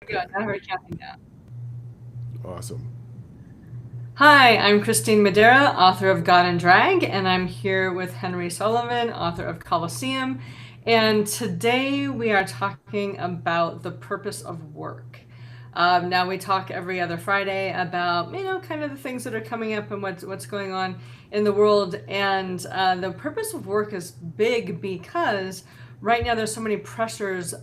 Good. Now we're counting down. Awesome. Hi, I'm Christine Madera, author of God and Drag, and I'm here with Henry Sullivan, author of Colosseum. And today we are talking about the purpose of work. Now we talk every other Friday about kind of the things that are coming up and what's going on in the world. And the purpose of work is big because right now there's so many pressures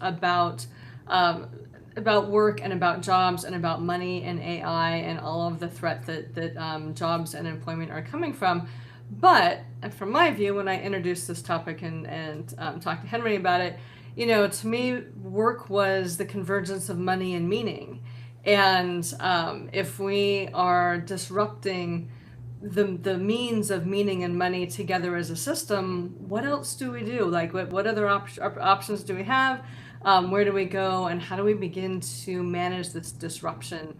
um, about work and about jobs and about money and AI and all of the threat that jobs and employment are coming from. But from my view, when I introduced this topic and talked to Henry about it, to me, work was the convergence of money and meaning. And if we are disrupting the means of meaning and money together as a system, what else do we do? Like, what other options do we have? Where do we go, and how do we begin to manage this disruption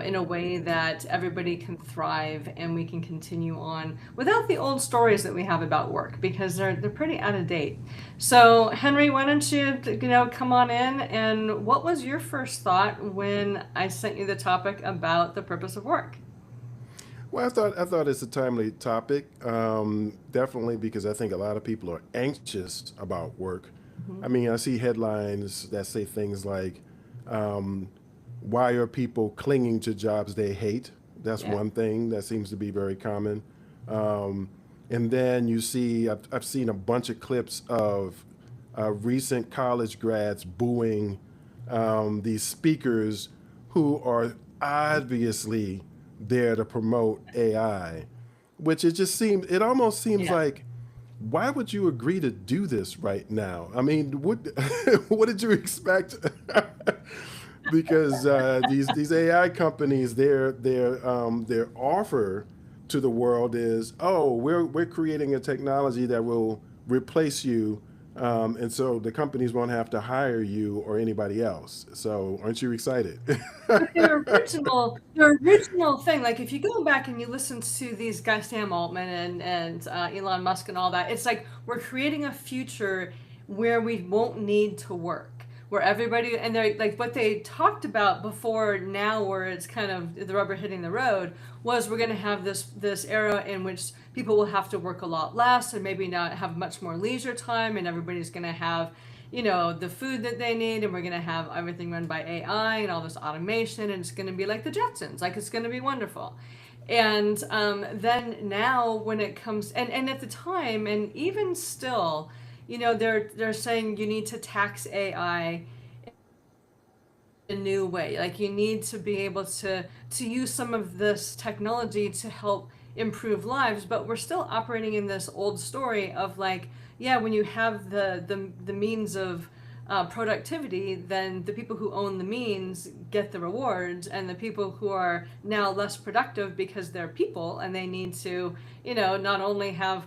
in a way that everybody can thrive and we can continue on without the old stories that we have about work because they're pretty out of date. So, Henry, why don't you come on in? And what was your first thought when I sent you the topic about the purpose of work? Well, I thought it's a timely topic. Definitely because I think a lot of people are anxious about work. I mean, I see headlines that say things like, um, "Why are people clinging to jobs they hate?" That's Yeah. one thing that seems to be very common. Um, and then you see, I've seen a bunch of clips of recent college grads booing these speakers who are obviously there to promote AI, which it almost seems Yeah. like, why would you agree to do this right now? I mean, what what did you expect? Because these AI companies, their offer to the world is, oh, we're creating a technology that will replace you, and so the companies won't have to hire you or anybody else. So aren't you excited? But their original thing, like if you go back and you listen to these guys, Sam Altman and Elon Musk and all that, it's like we're creating a future where we won't need to work, where everybody and they're like what they talked about before now, where it's kind of the rubber hitting the road, was we're going to have this era in which people will have to work a lot less and maybe not have much more leisure time, and everybody's going to have the food that they need, and we're going to have everything run by AI and all this automation, and it's going to be like the Jetsons, like it's going to be wonderful. And then now when it comes and at the time and even still, they're saying you need to tax AI a new way. Like you need to be able to use some of this technology to help improve lives, but we're still operating in this old story of like, yeah, when you have the means of productivity, then the people who own the means get the rewards, and the people who are now less productive because they're people and they need to, not only have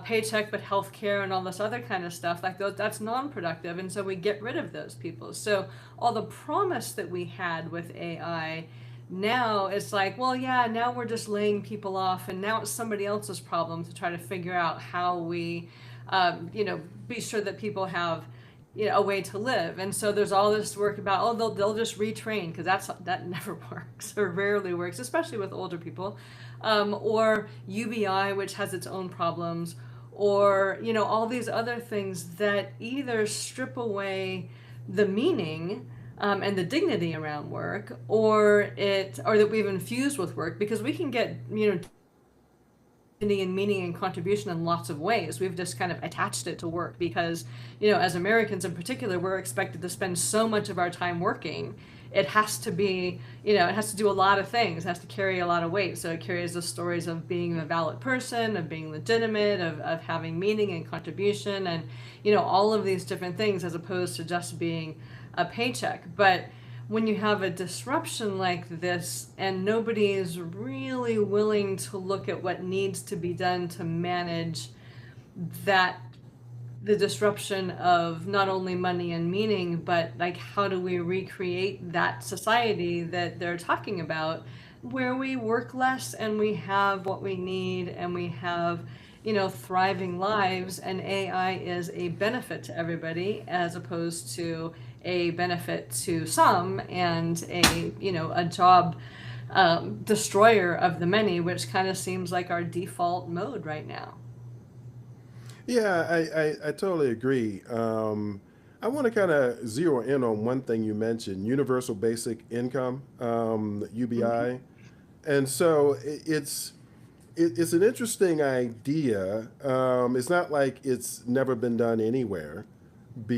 paycheck but healthcare and all this other kind of stuff like those, that's non-productive, and so we get rid of those people. So all the promise that we had with AI, now it's like, well, yeah, now we're just laying people off, and now it's somebody else's problem to try to figure out how we be sure that people have a way to live. And so there's all this work about, oh, they'll just retrain, because that never works or rarely works, especially with older people, or UBI, which has its own problems, or all these other things that either strip away the meaning and the dignity around work, or that we've infused with work, because we can get and meaning and contribution in lots of ways. We've just kind of attached it to work because, as Americans in particular, we're expected to spend so much of our time working. It has to be, it has to do a lot of things. It has to carry a lot of weight. So it carries the stories of being a valid person, of being legitimate, of having meaning and contribution, and, all of these different things as opposed to just being a paycheck. But when you have a disruption like this and nobody is really willing to look at what needs to be done to manage that, the disruption of not only money and meaning, but like how do we recreate that society that they're talking about, where we work less and we have what we need and we have thriving lives, and AI is a benefit to everybody as opposed to a benefit to some and a, you know, a job destroyer of the many, which kind of seems like our default mode right now. Yeah, I totally agree. I want to kind of zero in on one thing you mentioned, universal basic income, Hmm. UBI. And so it's an interesting idea. It's not like it's never been done anywhere,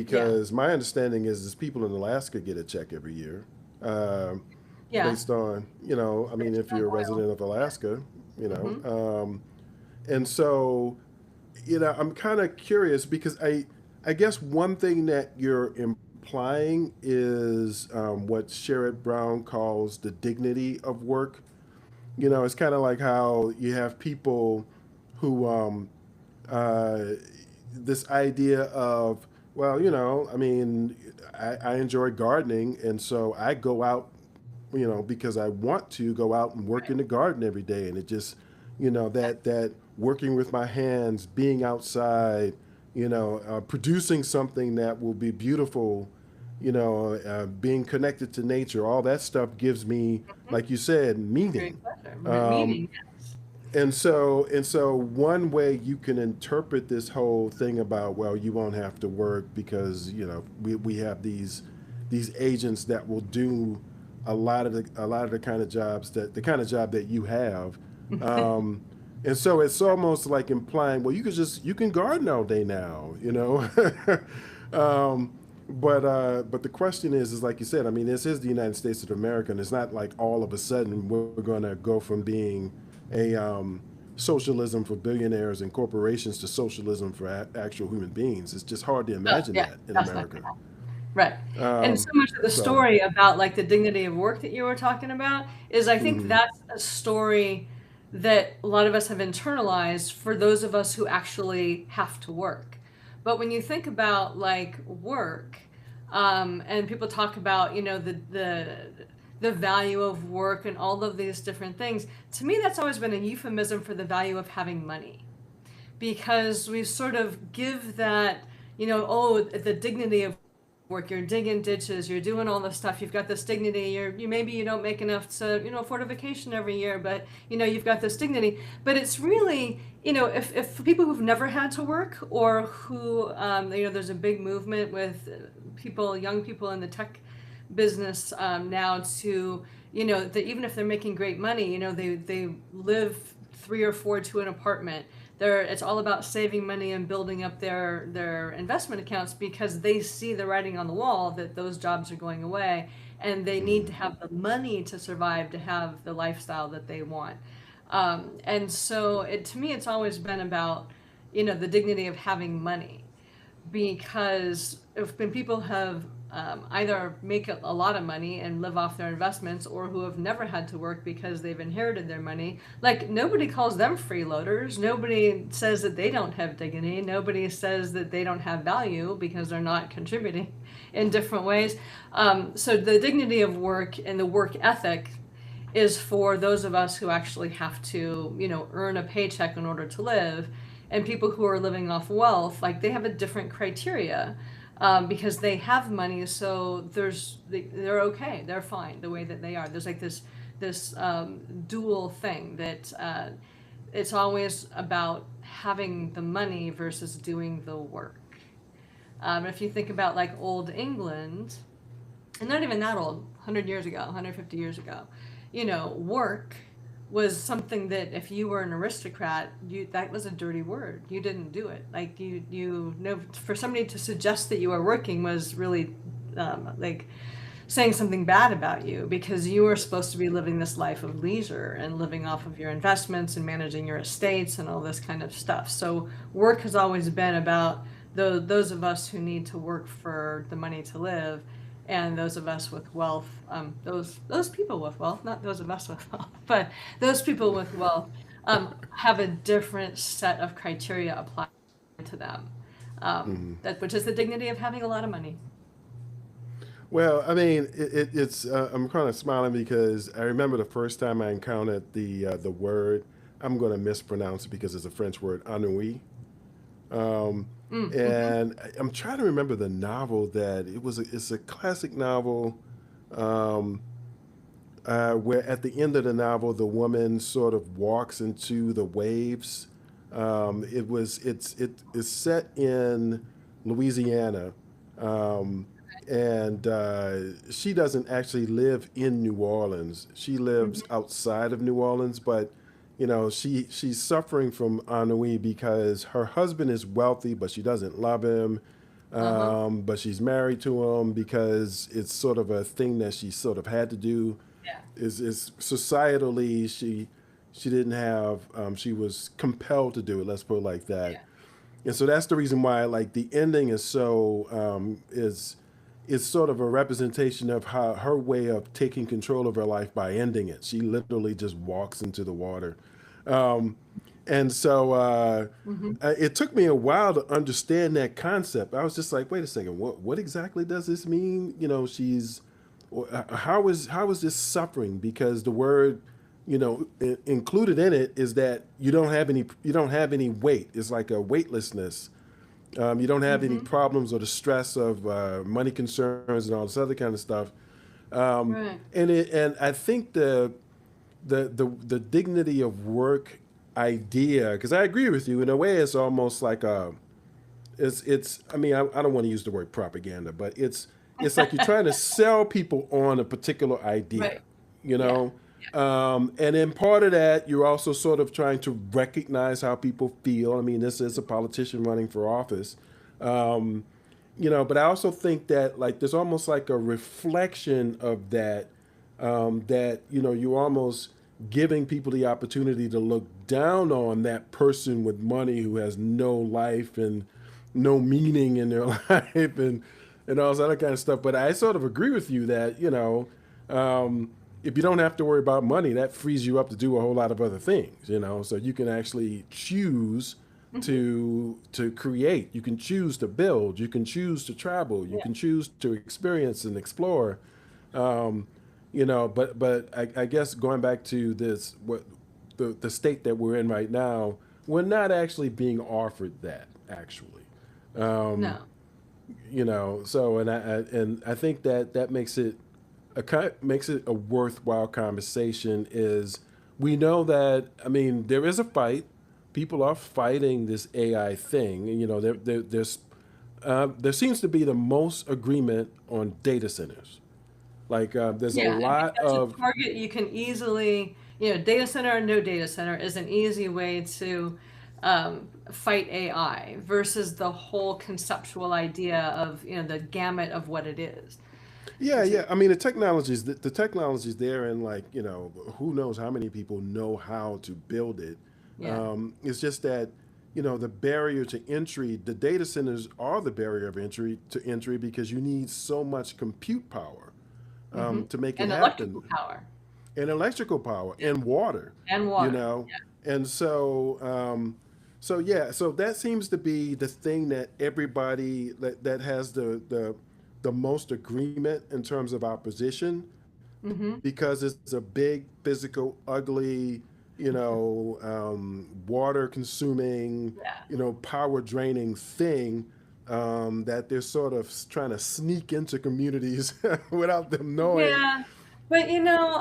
Yeah. because my understanding is people in Alaska get a check every year, um, Yeah. based on, I mean, Based if on you're a oil. resident of Alaska, you know. Hmm. And so, I'm kind of curious because I guess one thing that you're implying is, what Sherrod Brown calls the dignity of work. It's kind of like how you have people who, uh, this idea of, well, I mean, I enjoy gardening, and so I go out, because I want to go out and work in the garden every day, and it just, that working with my hands, being outside, producing something that will be beautiful, being connected to nature, all that stuff gives me, Hmm. like you said, Great meaning. pleasure. Um, Meaning, yes. and so one way you can interpret this whole thing about, well, you won't have to work because we have these agents that will do a lot of the kind of jobs, that the kind of job that you have. um, and so it's almost like implying, well, you can garden all day now. um, but the question is like you said, I mean, this is the United States of America, and it's not like all of a sudden we're going to go from being a, socialism for billionaires and corporations to socialism for actual human beings. It's just hard to Oh, imagine yeah, that in that's not America. gonna happen. Right. And so Um, much of the so, story about like the dignity of work that you were talking about is I think mhm, that's a story that a lot of us have internalized for those of us who actually have to work. But when you think about like work, and people talk about, you know, the value of work and all of these different things, to me that's always been a euphemism for the value of having money, because we sort of give that, you know, oh, the dignity of work. You're digging ditches, you're doing all this stuff, you've got this dignity. You maybe you don't make enough to, you know, afford a vacation every year, but you know you've got this dignity. But it's really, you know, if for people who've never had to work, or who, you know, there's a big movement with people, young people in the tech business, now to, you know, that even if they're making great money, you know, they live three or four to an apartment. It's all about saving money and building up their investment accounts, because they see the writing on the wall that those jobs are going away, and they need to mhm. have the money to survive, to have the lifestyle that they want. And so to me, it's always been about, you know, the dignity of having money, because if when people have, either make a lot of money and live off their investments, or who have never had to work because they've inherited their money, like nobody calls them freeloaders. Nobody says that they don't have dignity. Nobody says that they don't have value because they're not contributing in different ways. So the dignity of work and the work ethic is for those of us who actually have to, you know, earn a paycheck in order to live. And people who are living off wealth, like they have a different criteria, because they have money. So they're okay, they're fine the way that they are. There's like this dual thing that, it's always about having the money versus doing the work. If you think about like old England, and not even that old, 100 years ago, 150 years ago, you know, work was something that if you were an aristocrat, that was a dirty word. You didn't do it. Like you know, for somebody to suggest that you were working was really, like saying something bad about you, because you were supposed to be living this life of leisure and living off of your investments and managing your estates and all this kind of stuff. So work has always been about those of us who need to work for the money to live, and those of us with wealth, those people with wealth, not those of us with wealth, but those people with wealth, have a different set of criteria applied to them. That which is the dignity of having a lot of money. Well, I mean, it's I'm kind of smiling because I remember the first time I encountered the word. I'm going to mispronounce it because it's a French word, ennui. Mm-hmm. And I'm trying to remember the novel that it was. It's a classic novel. Um, where at the end of the novel, the woman sort of walks into the waves. It is set in Louisiana, um, and she doesn't actually live in New Orleans. She lives Mm-hmm. outside of New Orleans, but she's suffering from ennui because her husband is wealthy, but she doesn't love him. Uh-huh. But she's married to him because it's sort of a thing that she sort of had to do. Yeah. Is societally she didn't have she was compelled to do it. Let's put it like that. Yeah. And so that's the reason why like the ending is so is sort of a representation of how her way of taking control of her life by ending it. She literally just walks into the water. Um, and so Mm-hmm. it took me a while to understand that concept. I was just like, wait a second, what exactly does this mean? She's how is this suffering? Because the word, included in it is that you don't have any weight. It's like a weightlessness. You don't have any Mm-hmm. problems or the stress of money concerns and all this other kind of stuff. Um, Right. and I think the dignity of work idea, because I agree with you in a way, it's almost like a it's I mean I don't want to use the word propaganda, but it's like you're trying to sell people on a particular idea, Right. you Yeah. know. And then part of that, you're also sort of trying to recognize how people feel. I mean, this is a politician running for office. um, but I also think that like there's almost like a reflection of that, that you're almost giving people the opportunity to look down on that person with money who has no life and no meaning in their life, and all this other kind of stuff. But I sort of agree with you that if you don't have to worry about money, that frees you up to do a whole lot of other things. So you can actually choose Mm-hmm. to create. You can choose to build. You can choose to travel. You Yeah. can choose to experience and explore. Um, but I guess going back to this, what the state that we're in right now, we're not actually being offered that actually. Um, No. so and I think that makes it makes it a worthwhile conversation. Is we know that, I mean, there is a fight. People are fighting this AI thing. There seems to be the most agreement on data centers. Like there's a Yeah, I think lot that's a of target you can easily, data center or no data center is an easy way to fight AI versus the whole conceptual idea of, the gamut of what it is. yeah, Which is, yeah. I mean, the technology's there, and like who knows how many people know how to build it. yeah. It's just that the barrier to entry, the data centers are the barrier of entry because you need so much compute power Hmm. to make it And happen, electrical power. and electrical power Yeah. and water, And you water. know, and so yeah, so that seems to be the thing that everybody that has the most agreement in terms of opposition, Hmm. because it's a big, physical, ugly, water consuming, Yeah. power draining thing, that they're sort of trying to sneak into communities without them knowing. Yeah, but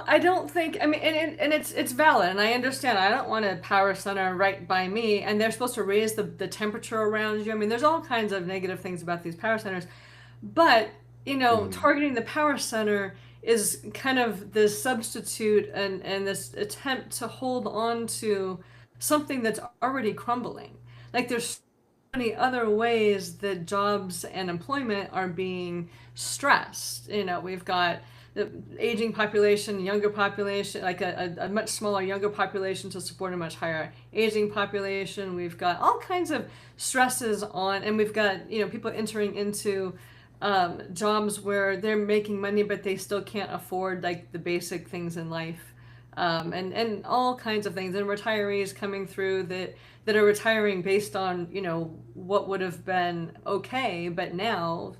I don't think. I mean, and it's valid, and I understand. I don't want a power center right by me, and they're supposed to raise the temperature around you. I mean, there's all kinds of negative things about these power centers, but Mhm. targeting the power center is kind of this substitute and this attempt to hold on to something that's already crumbling. Like there's many other ways that jobs and employment are being stressed. We've got the aging population, younger population, like a much smaller younger population to support a much higher aging population. We've got all kinds of stresses on, and we've got people entering into jobs where they're making money, but they still can't afford like the basic things in life, and all kinds of things, and retirees coming through that are retiring based on what would have been okay, but now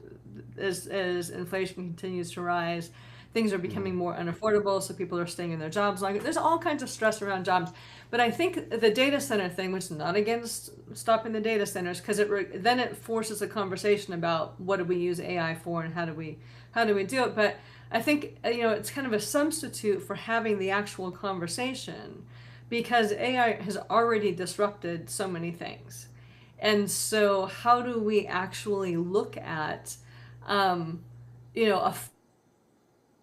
as inflation continues to rise, things are becoming more unaffordable, so people are staying in their jobs longer. There's all kinds of stress around jobs. But I think the data center thing, which is not against stopping the data centers, because then it forces a conversation about what do we use AI for and how do we do it. But I think it's kind of a substitute for having the actual conversation, because AI has already disrupted so many things. And so, how do we actually look at, a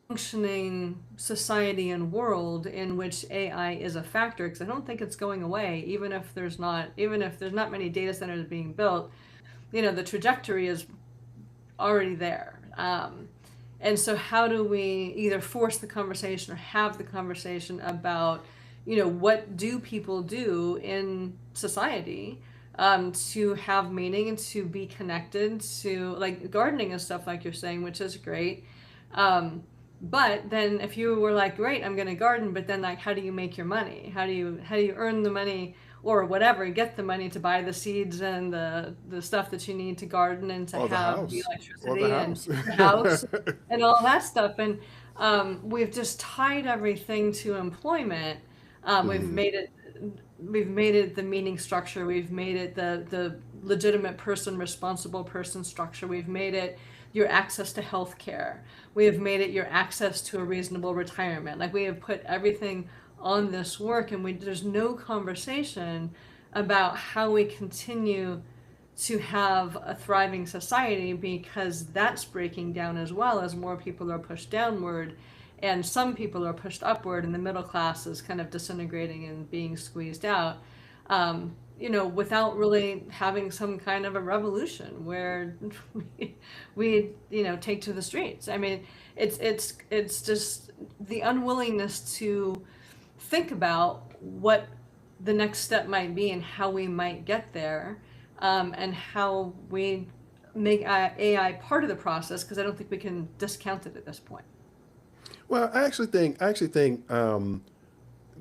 functioning society and world in which AI is a factor? Because I don't think it's going away, even if there's not many data centers being built. The trajectory is already there. And so, how do we either force the conversation or have the conversation about, what do people do in society, to have meaning and to be connected to, like, gardening and stuff, like you're saying, which is great. But then if you were like, great, I'm going to garden, but then, like, how do you make your money? How do you earn the money, or whatever, get the money to buy the seeds and the stuff that you need to garden and to Or the have the house. Or the electricity and house. the house and all that stuff? And we've just tied everything to employment. We've Mhm. made it the meaning structure. We've made it the legitimate person, responsible person structure. We've made it your access to health care. We have made it your access to a reasonable retirement. Like, we have put everything on this work, and there's no conversation about how we continue to have a thriving society, because that's breaking down as well, as more people are pushed downward and some people are pushed upward, and the middle class is kind of disintegrating and being squeezed out. Without really having some kind of a revolution where we take to the streets. I mean, it's just the unwillingness to think about what the next step might be and how we might get there, and how we make AI part of the process, because I don't think we can discount it at this point. Well, I actually think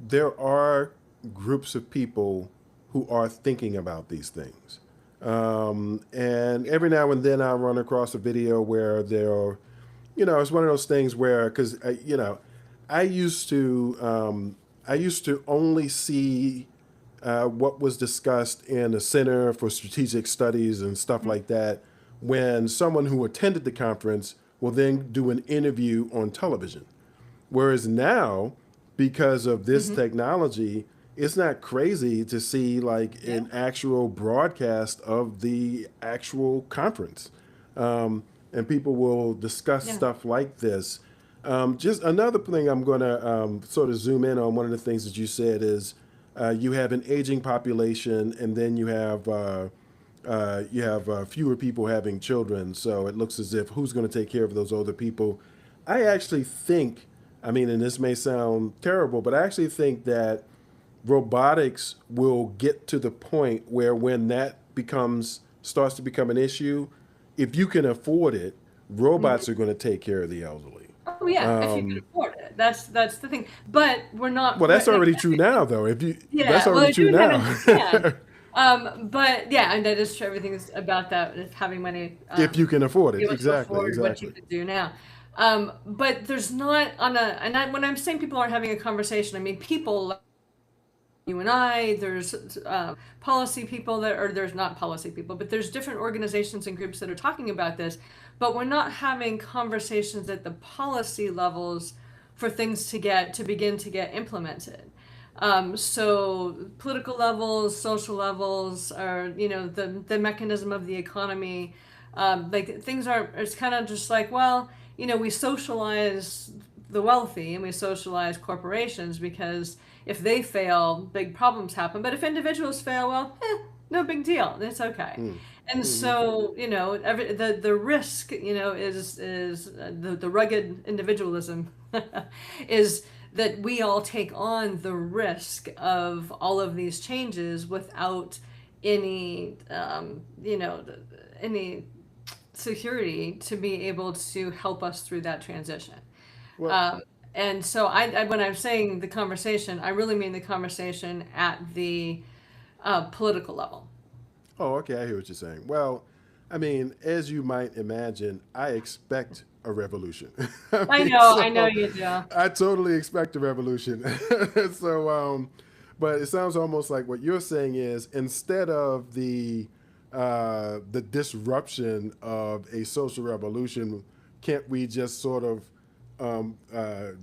there are groups of people who are thinking about these things. And every now and then I run across a video where it's one of those things where, because, I used to, I used to only see what was discussed in the Center for Strategic Studies and stuff like that, when someone who attended the conference will then do an interview on television. Whereas now, because of this Mm-hmm. technology, it's not crazy to see like Yeah. an actual broadcast of the actual conference. And people will discuss Yeah. stuff like this. Just another thing I'm going to sort of zoom in on. One of the things that you said is you have an aging population, and then you have fewer people having children. So it looks as if who's going to take care of those older people? I actually think, I mean, and this may sound terrible, but I actually think that robotics will get to the point where when that starts to become an issue, if you can afford it, Mhm. robots are going to take care of the elderly. Oh yeah, if you can Um, afford it. That's the thing. But we're not. well, that's Like, already true now, though. If you That's yeah. Well, already I true do kind of now. understand. But yeah, and that is true. Everything's about that, is having money, If you can afford be it, able to exactly, afford what you exactly. could do now. But there's not when I'm saying people aren't having a conversation, I mean people like you and I. There's policy people that, or there's not policy people, but there's different organizations and groups that are talking about this. But we're not having conversations at the policy levels for things to begin to get implemented. So political levels, social levels, or the mechanism of the economy, like, things are. It's kind of just like, well, we socialize the wealthy and we socialize corporations, because if they fail, big problems happen. But if individuals fail, well, no big deal. It's okay. Mm. And Hmm. so, the risk, is the rugged individualism is that we all take on the risk of all of these changes without any, any security to be able to help us through that transition. Well, Um, and so, when I'm saying the conversation, I really mean the conversation at the political level. oh, okay, I hear what you're saying. Well, I mean, as you might imagine, I expect a revolution. I know So you do. I totally expect a revolution. So, but it sounds almost like what you're saying is instead of the disruption of a social revolution, can't we just sort of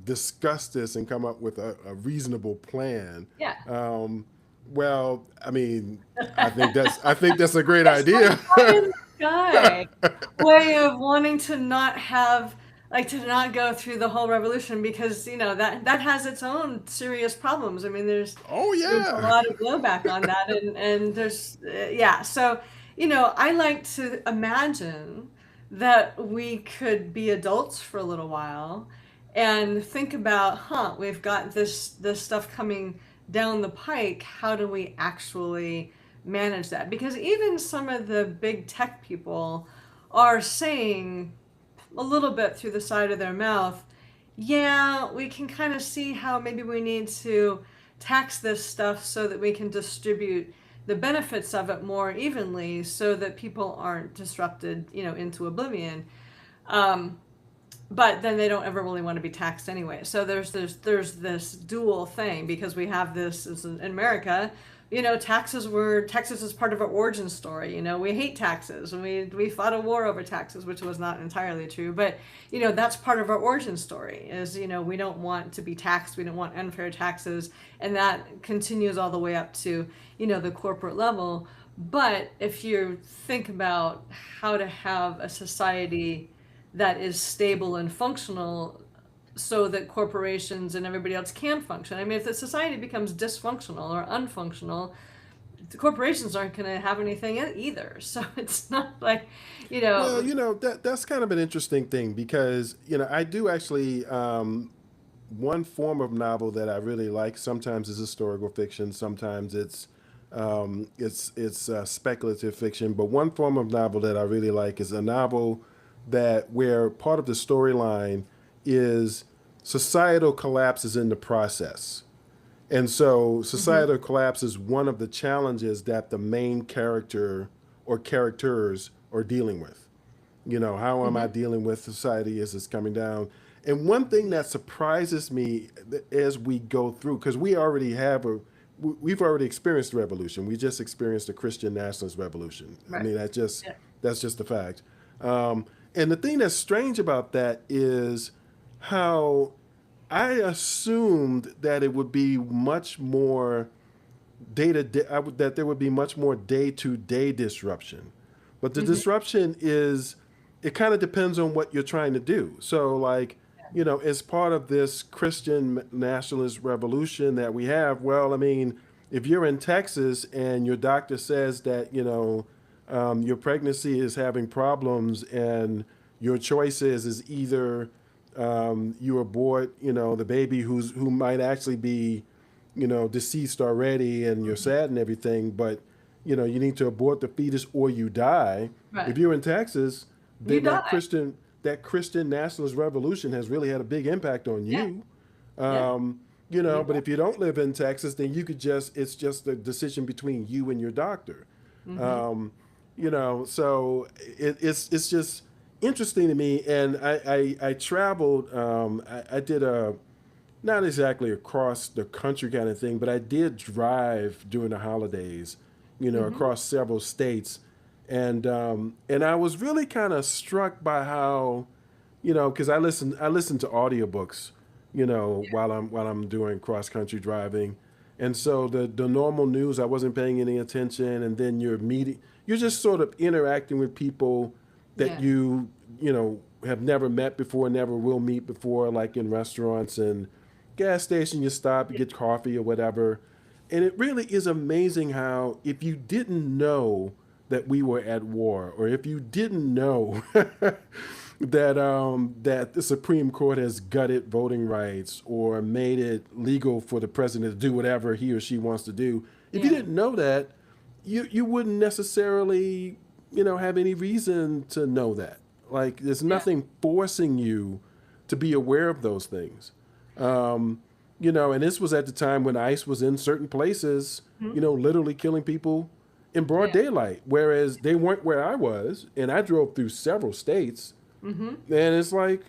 discuss this and come up with a reasonable plan? Yeah. Um, well, I mean, I think that's a great It's like idea. pie in the sky way of wanting to not have, like, to not go through the whole revolution because that has its own serious problems. I mean, Oh there's a yeah. lot of blowback on that, and there's yeah. So I like to imagine that we could be adults for a little while and think about, we've got this stuff coming down the pike. How do we actually manage that? Because even some of the big tech people are saying a little bit through the side of their mouth, yeah, we can kind of see how maybe we need to tax this stuff so that we can distribute the benefits of it more evenly so that people aren't disrupted, into oblivion. Um, but then they don't ever really want to be taxed anyway. So there's this dual thing because we have this as in America. Taxes is part of our origin story. We hate taxes and we fought a war over taxes, which was not entirely true. But that's part of our origin story. Is we don't want to be taxed. We don't want unfair taxes, and that continues all the way up to the corporate level. But if you think about how to have a society that is stable and functional so that corporations and everybody else can function. I mean, if the society becomes dysfunctional or unfunctional, the corporations aren't going to have anything either. So it's not like, you Well, know, that's kind of an interesting thing because I do actually one form of novel that I really like. Sometimes it's historical fiction, sometimes it's speculative fiction. But one form of novel that I really like is a novel that where part of the storyline is societal collapse is in the process. And so hmm societal collapse is one of the challenges that the main character or characters are dealing with. How am I hmm dealing with society as it's coming down? And one thing that surprises me as we go through, because we've already experienced the revolution. We just experienced the Christian nationalist revolution. I right. mean, Yeah. that's just a fact. And the thing that's strange about that is how I assumed that it would be much more day to day, that there would be much more day to day disruption. But the hmm disruption is, it kind of depends on what you're trying to do. So, like, as part of this Christian nationalist revolution that we have, well, I mean, if you're in Texas and your doctor says that, your pregnancy is having problems and your choice is either you abort, the baby who might actually be, deceased already, and you're sad and everything, but you need to abort the fetus or you die. Right. If you're in Texas, You then die. that Christian nationalist revolution has really had a big impact on Yeah. you. Yeah. You But die. if you don't live in Texas, then it's just a decision between you and your doctor. hmm Um, so it's just interesting to me. And I traveled. I did a not exactly across the country kind of thing, but I did drive during the holidays, hmm across several states, and I was really kind of struck by how, because I listen to audiobooks, while I'm doing cross country driving, and so the normal news I wasn't paying any attention, and then you're just sort of interacting with people that Yeah. have never met before, never will meet before, like in restaurants and gas station. You stop, you Yeah. get coffee or whatever, and it really is amazing how if you didn't know that we were at war, or if you didn't know that the Supreme Court has gutted voting rights or made it legal for the president to do whatever he or she wants to do, if you Yeah. didn't know that, you wouldn't necessarily have any reason to know that. Like there's Yeah. nothing forcing you to be aware of those things. And this was at the time when ICE was in certain places, Mhm. literally killing people in broad Yeah. daylight, whereas they weren't where I was, and I drove through several states, Hmm. and it's like,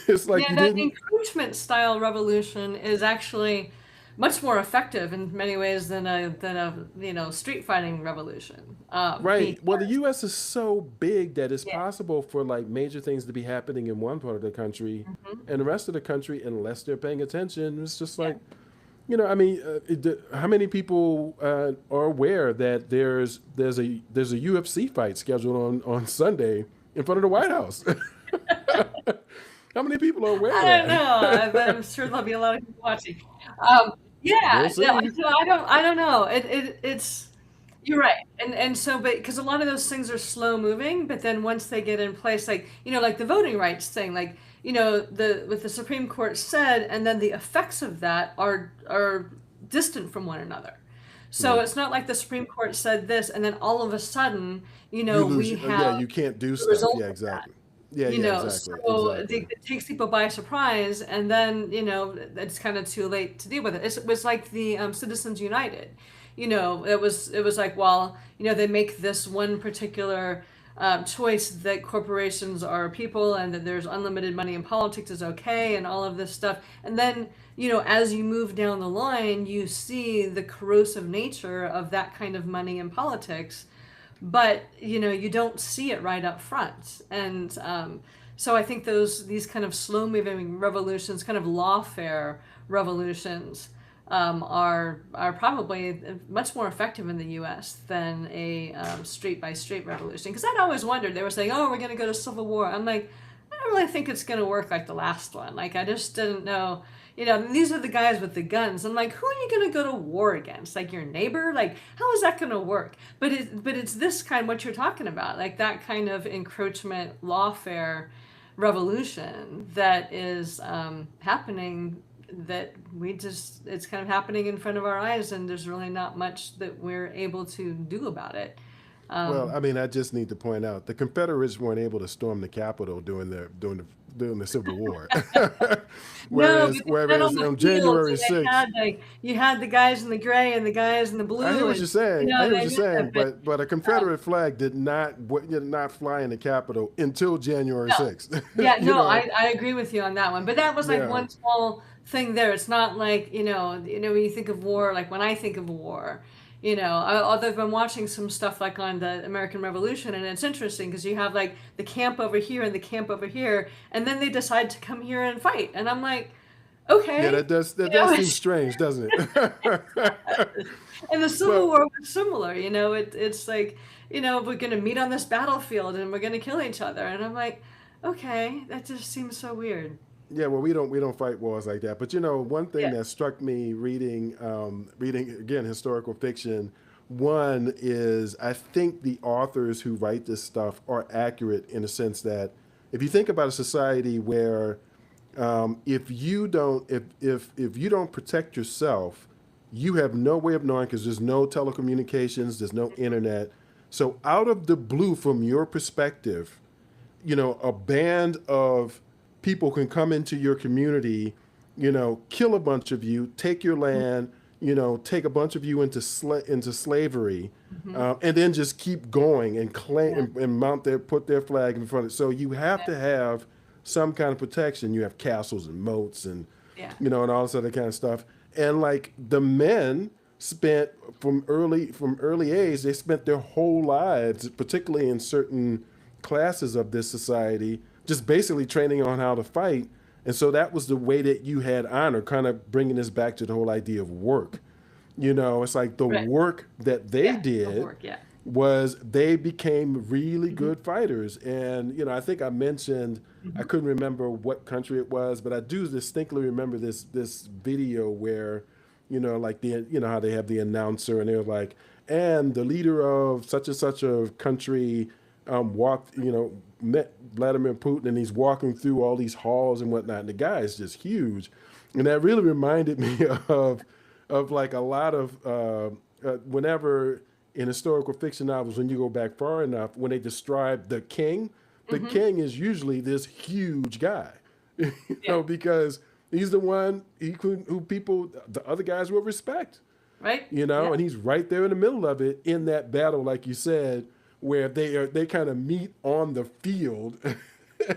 it's like Yeah, you that didn't. encroachment style revolution is actually much more effective in many ways than a street fighting revolution. Right. Well, the Because U.S. is so big that it's yeah, possible for like major things to be happening in one part of the country, hmm, and the rest of the country, unless they're paying attention, it's just yeah, like, I mean, how many people are aware that there's a UFC fight scheduled on Sunday in front of the White House? How many people are aware I of don't know. I'm that? sure there'll be a lot of people watching. Um, We'll yeah, no, see. so I don't know. It's you're right, and so but because a lot of those things are slow moving, but then once they get in place, like like the voting rights thing, like the what the Supreme Court said, and then the effects of that are distant from one another. So Right. it's not like the Supreme Court said this, and then all of a sudden, You lose. we have Yeah, you can't do the stuff. result Yeah, of that. exactly. Yeah, yeah, exactly, So exactly. it takes people by surprise, and then it's kind of too late to deal with it. It was like the Citizens United. It was like, well, they make this one particular choice that corporations are people, and that there's unlimited money in politics is okay, and all of this stuff. And then as you move down the line, you see the corrosive nature of that kind of money in politics, but you don't see it right up front. And so I think these kind of slow moving revolutions, kind of lawfare revolutions, are probably much more effective in the U.S. than a street by street revolution. Because I'd always wondered, they were saying, "Oh, we're going to go to civil war." I'm like, I don't really think it's going to work like the last one. Like, I just didn't know. These are the guys with the guns. I'm like, who are you going to go to war against? Like your neighbor? Like, how is that going to work? But it's this kind, what you're talking about, like that kind of encroachment lawfare revolution that is happening, that it's kind of happening in front of our eyes, and there's really not much that we're able to do about it. Well, Um, I mean, I just need to point out the Confederates weren't able to storm the Capitol during the Civil War, no, whereas but they met on the on fields, January and they had 6th, like you had the guys in the gray and the guys in the I hear blue, what and you're saying. I hear what they you're met saying, that. But but a um, Confederate flag did not fly in the Capitol until January no, 6th. yeah, you no, know, I agree with you on that one. But that was like yeah. one small thing there. It's not like, when you think of war, like when I think of war, although I've been watching some stuff like on the American Revolution, and it's interesting because you have like the camp over here and the camp over here, and then they decide to come here and fight. And I'm like, Yeah, okay, that does seem it's, strange, doesn't it? and the Civil Well, War was similar. It's like, we're going to meet on this battlefield and we're going to kill each other. And I'm like, okay, that just seems so weird. yeah, well, we don't fight wars like that. But one thing Yeah. that struck me reading again historical fiction, one is I think the authors who write this stuff are accurate in the sense that if you think about a society where if you don't protect yourself, you have no way of knowing because there's no telecommunications, there's no internet. So out of the blue, from your perspective, a band of people can come into your community, kill a bunch of you, take your land, take a bunch of you into slavery, Hmm. and then just keep going and claim Yeah. and put their flag in front of it. So you have Yeah. to have some kind of protection. You have castles and moats and Yeah. and all this other kind of stuff. And like the men spent from early age, they spent their whole lives, particularly in certain classes of this society, just basically training on how to fight. And so that was the way that you had honor, kind of bringing this back to the whole idea of work. It's like the Right. work that they Yeah. Of did work. Yeah. was they became really Hmm. good fighters. And, I think I mentioned, I Hmm. couldn't remember what country it was, but I do distinctly remember this video where, like how they have the announcer and they're like, and the leader of such and such a country walked, met Vladimir Putin, and he's walking through all these halls and whatnot. And the guy is just huge. And that really reminded me of like a lot of whenever in historical fiction novels, when you go back far enough, when they describe the Hmm. king is usually this huge guy, Yeah. because he's the one who people, the other guys will respect. Right? you know, Yeah. and he's right there in the middle of it in that battle, like you said, where they kind of meet on the field,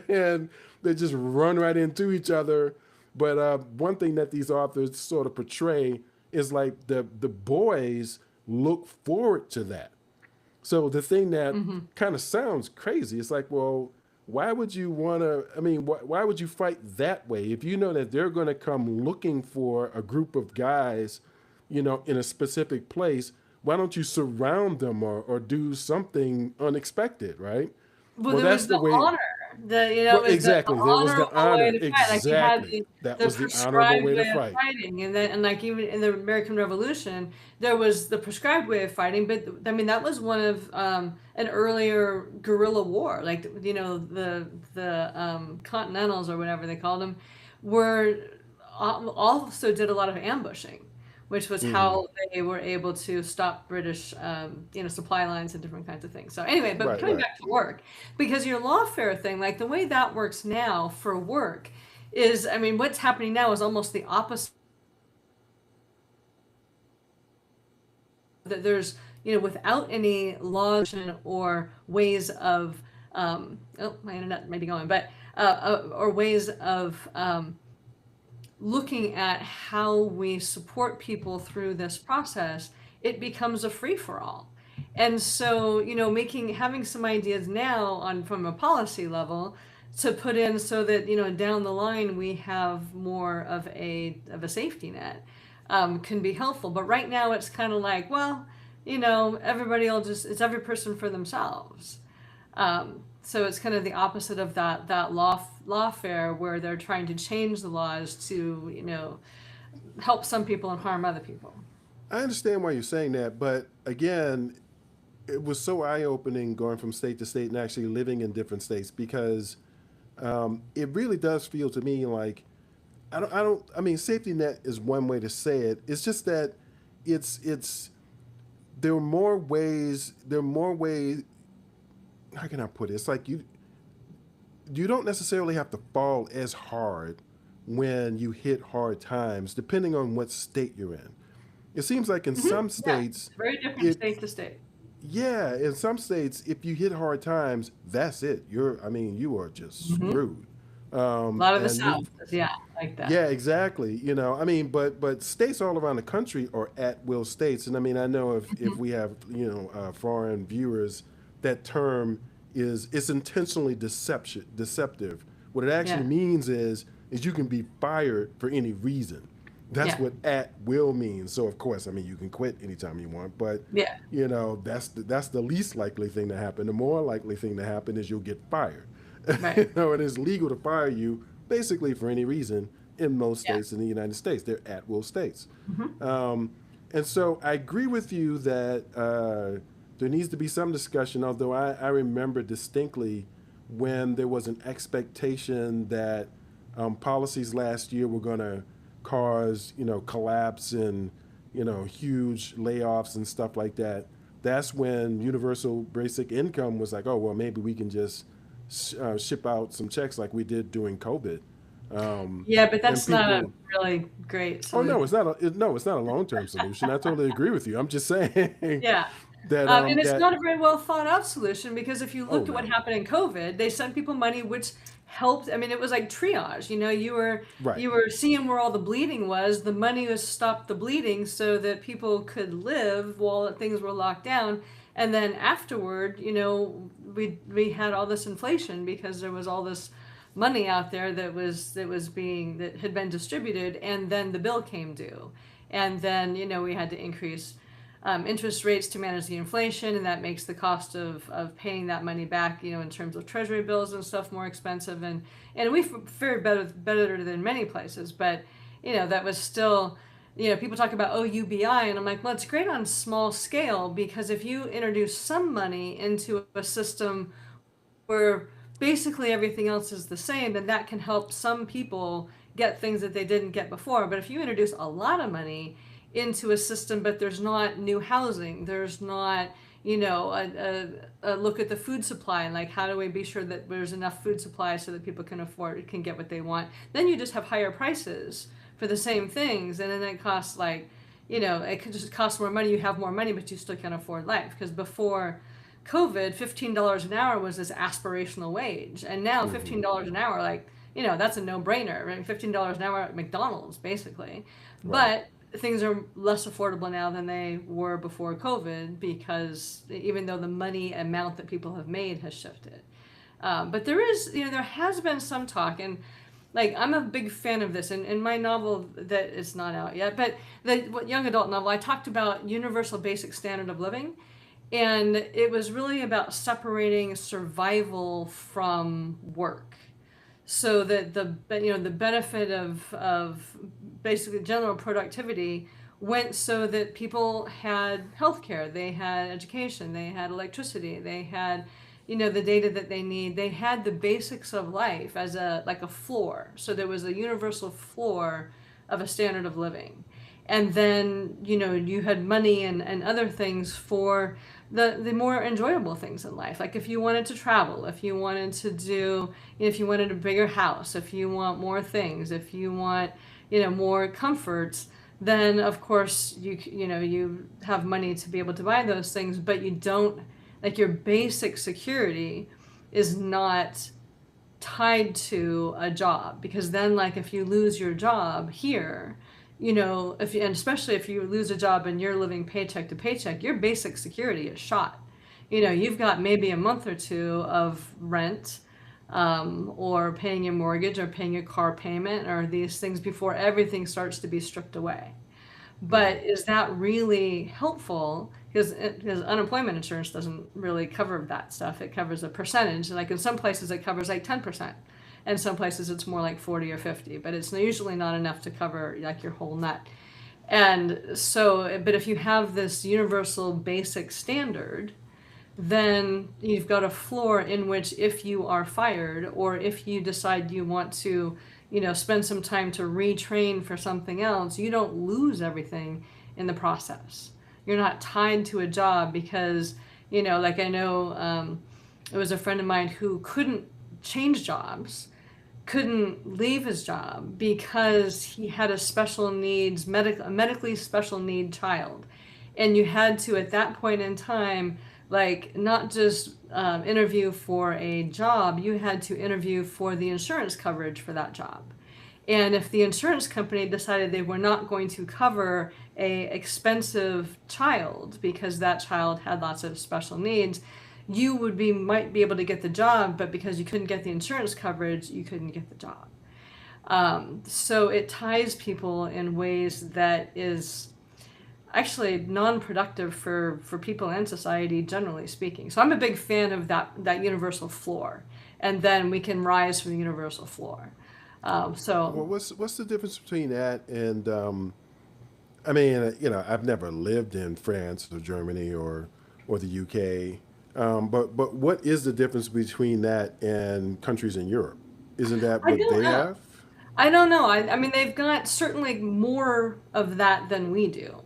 and they just run right into each other. But one thing that these authors sort of portray is like the boys look forward to that. So the thing that Hmm. kind of sounds crazy, it's like, well, why would you want to? I mean, why would you fight that way if you know that they're going to come looking for a group of guys, in a specific place? Why don't you surround them or do something unexpected, right? Well, Well, there that's was the the way. honor. It Well, was the exactly. There was the honorable way honor. to fight. Like you had Exactly. That the was the honorable prescribed way to way of fight. fighting, and like even in the American Revolution, there was the prescribed way of fighting. But I mean, that was one of an earlier guerrilla war. Like the Continentals or whatever they called them were also did a lot of ambushing, which was Hmm. how they were able to stop British, supply lines and different kinds of things. So anyway, but Right. coming Right. back to work, because your lawfare thing, like the way that works now for work is, I mean, what's happening now is almost the opposite. That there's, without any laws or ways of, oh, my internet may be going, but, or ways of, looking at how we support people through this process, it becomes a free for all. And so, having some ideas now on from a policy level to put in so that, down the line we have more of a safety net, can be helpful. But right now it's kind of like, well, everybody will just, it's every person for themselves. So it's kind of the opposite of that lawfare where they're trying to change the laws to, help some people and harm other people. I understand why you're saying that, but again, it was so eye opening going from state to state and actually living in different states because it really does feel to me like I mean, safety net is one way to say it. It's just that it's there are more ways. There are more ways. How can I put it? It's like you don't necessarily have to fall as hard when you hit hard times, depending on what state you're in. It seems like in Hmm. some Yeah, states, it's very different it state to state. yeah, in some states, if you hit hard times, that's it. I mean, you are just Hmm. screwed. A lot of the And you, South, yeah, like that. yeah, exactly. I mean, but states all around the country are at will states, and I mean, I know if we have foreign viewers, that term is it's intentionally deceptive. What it actually Yeah, means is you can be fired for any reason. That's yeah, what at will means. So of course, I mean, you can quit anytime you want, but yeah, that's the least likely thing to happen. The more likely thing to happen is you'll get fired. right. It is legal to fire you basically for any reason in most Yeah. states in the United States. They're at will states. Hmm. Um, and so I agree with you that there needs to be some discussion, although I remember distinctly when there was an expectation that policies last year were going to cause, collapse and, huge layoffs and stuff like that. That's when universal basic income was like, oh, well, maybe we can just ship out some checks like we did during COVID. Yeah, but And that's not a people, really great oh no, solution. it's not a long term solution. I totally agree with you. I'm just saying Yeah. that And it's that not a very well thought out solution because if you oh looked at what no, happened in COVID, they sent people money which helped. I mean, it was like triage. You were right, you were seeing where all the bleeding was. The money was stopped the bleeding so that people could live while things were locked down. And then afterward, we had all this inflation because there was all this money out there that had been distributed, and then the bill came due, and then we had to increase interest rates to manage the inflation, and that makes the cost of paying that money back, in terms of treasury bills and stuff, more expensive, and we fared better than many places, but that was still, people talk about OUBI, and I'm like, well, it's great on small scale because if you introduce some money into a system where basically everything else is the same, then that can help some people get things that they didn't get before. But if you introduce a lot of money into a system, but there's not new housing, there's not, a look at the food supply and like how do we be sure that there's enough food supply so that people can get what they want, then you just have higher prices for the same things, and then it costs like it could just cost more money. You have more money, but you still can't afford life. Because before COVID, $15 an hour was this aspirational wage, and now Hmm. $15 an hour, like, that's a no-brainer. Right? $15 an hour at McDonald's, basically. Right. But things are less affordable now than they were before COVID, because even though the money amount that people have made has shifted. But there has been some talk, and like I'm a big fan of this. In my novel that is not out yet, but the young adult novel, I talked about universal basic standard of living, and it was really about separating survival from work, so that the benefit of basically general productivity went so that people had healthcare, they had education, they had electricity, they had the data that they need, they had the basics of life as a like a floor, so there was a universal floor of a standard of living. And then you had money and other things for the more enjoyable things in life, like if you wanted to travel, if you wanted to do, if you wanted a bigger house, if you want more things, if you want more comforts, then of course you have money to be able to buy those things. But you don't, like, your basic security is not tied to a job, because then, like, if you lose your job here, if you, and especially if you lose a job and you're living paycheck to paycheck, your basic security is shot. You've got maybe a month or two of rent, or paying your mortgage or paying your car payment or these things before everything starts to be stripped away. But Hmm. is that really helpful? Because unemployment insurance doesn't really cover that stuff. It covers a percentage. Like in some places, it covers like 10%. And some places it's more like 40 or 50, but it's usually not enough to cover like your whole nut. And so, but if you have this universal basic standard, then you've got a floor in which, if you are fired or if you decide you want to, spend some time to retrain for something else, you don't lose everything in the process. You're not tied to a job because, like I know, it was a friend of mine who couldn't change jobs, couldn't leave his job because he had a a medically special need child. And you had to, at that point in time, like, not just interview for a job, you had to interview for the insurance coverage for that job. And if the insurance company decided they were not going to cover a expensive child because that child had lots of special needs, you might be able to get the job, but because you couldn't get the insurance coverage, you couldn't get the job. So it ties people in ways that is actually non-productive for people and society, generally speaking. So I'm a big fan of that universal floor, and then we can rise from the universal floor. So Well, what's the difference between that and I mean, I've never lived in France or Germany or the UK, but what is the difference between that and countries in Europe? Isn't that I what don't they know. have? I don't know. I mean, they've got certainly more of that than we do.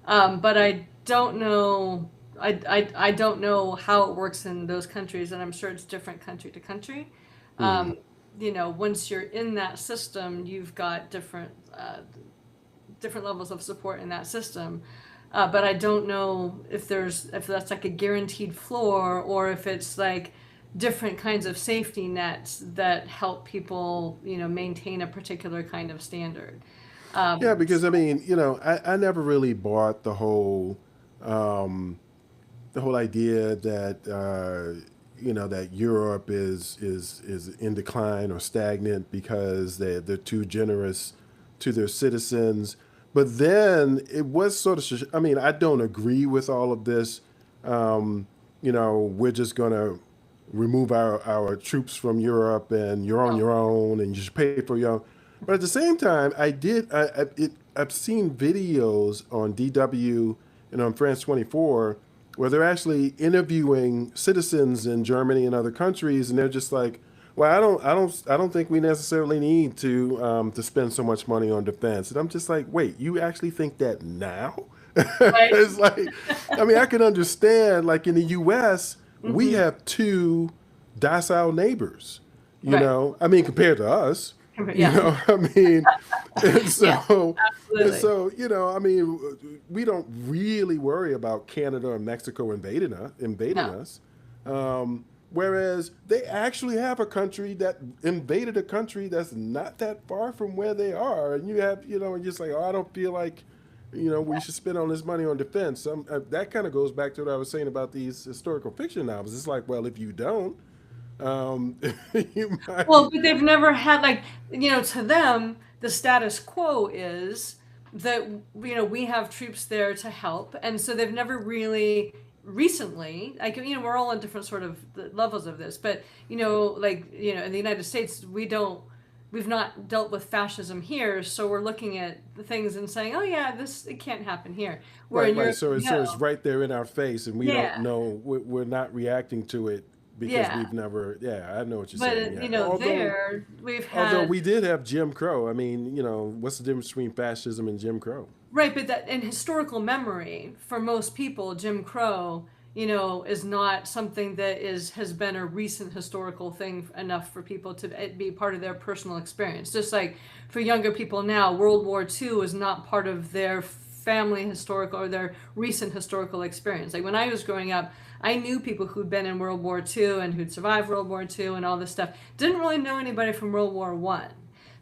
But I don't know. I don't know how it works in those countries, and I'm sure it's different country to country. Hmm. Um, once you're in that system, you've got different levels of support in that system. But I don't know if that's like a guaranteed floor, or if it's like different kinds of safety nets that help people, maintain a particular kind of standard. Yeah, Um, because I mean, I never really bought um, the whole idea that that Europe is in decline or stagnant because they're too generous to their citizens. But then it was sort of, I mean, I don't agree with all of this. We're just gonna remove our troops from Europe and you're on oh, your own and you should pay for your own. But at the same time, I've seen videos on DW and on France 24 where they're actually interviewing citizens in Germany and other countries, and they're just like, "Well, I don't think we necessarily need to spend so much money on defense." And I'm just like, "Wait, you actually think that now?" right. It's like, I mean, I can understand, like in the U.S., we Hmm. have two docile neighbors. Right. I mean, compared to us. You Yeah, know, I mean, and yeah, so, and absolutely. so, I mean, we don't really worry about Canada or Mexico invading No. us. Whereas they actually have a country that invaded a country that's not that far from where they are, and you have, and just like, oh, I don't feel like, we should spend all this money on defense. That kind of goes back to what I was saying about these historical fiction novels. It's like, well, if you don't, um, you Well, might. but they've never had like, to them, the status quo is that we have troops there to help, and so they've never really recently, like, we're all on different sort of levels of this, but like, in the United States, we've not dealt with fascism here, so we're looking at the things and saying, oh yeah, this it can't happen here. Where Right, in right. Europe, So it's right there in our face, and we don't yeah, know. We're not reacting to it because yeah, we've never. Yeah, I know what you're but saying. Yeah. there we've Although had. we did have Jim Crow. I mean, what's the difference between fascism and Jim Crow? Right, but that in historical memory, for most people, Jim Crow, is not something that has been a recent historical thing enough for people to be part of their personal experience. Just like for younger people now, World War II is not part of their family historical or their recent historical experience. Like when I was growing up, I knew people who'd been in World War II and who'd survived World War II and all this stuff. Didn't really know anybody from World War One.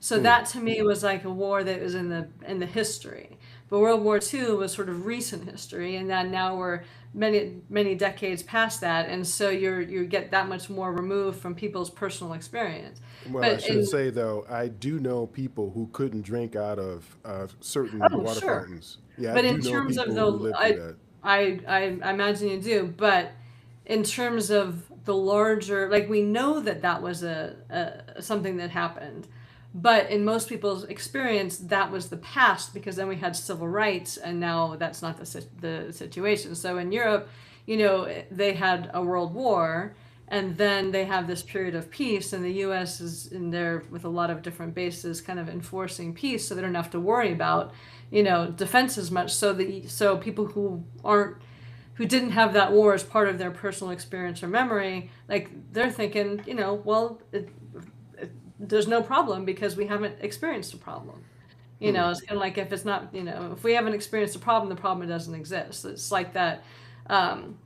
So Hmm. that to me was like a war that was in the history. But World War II was sort of recent history, and then now we're many decades past that, and so you get that much more removed from people's personal experience. Well, I But should in say though, I do know people who couldn't drink out of certain Oh, water sure. fountains. Yeah, I But do in know terms of people who the lived through that. I imagine you do, but in terms of the larger, like we know that that was a something that happened, but in most people's experience that was the past, because then we had civil rights and now that's not the situation. So in Europe, they had a world war, and then they have this period of peace, and the US is in there with a lot of different bases kind of enforcing peace, so they don't have to worry about defense as much. So people who didn't have that war as part of their personal experience or memory, like they're thinking, well, there's no problem because we haven't experienced a problem. Hmm. It's kind of like if it's not, if we haven't experienced a problem, the problem doesn't exist. It's like that. um,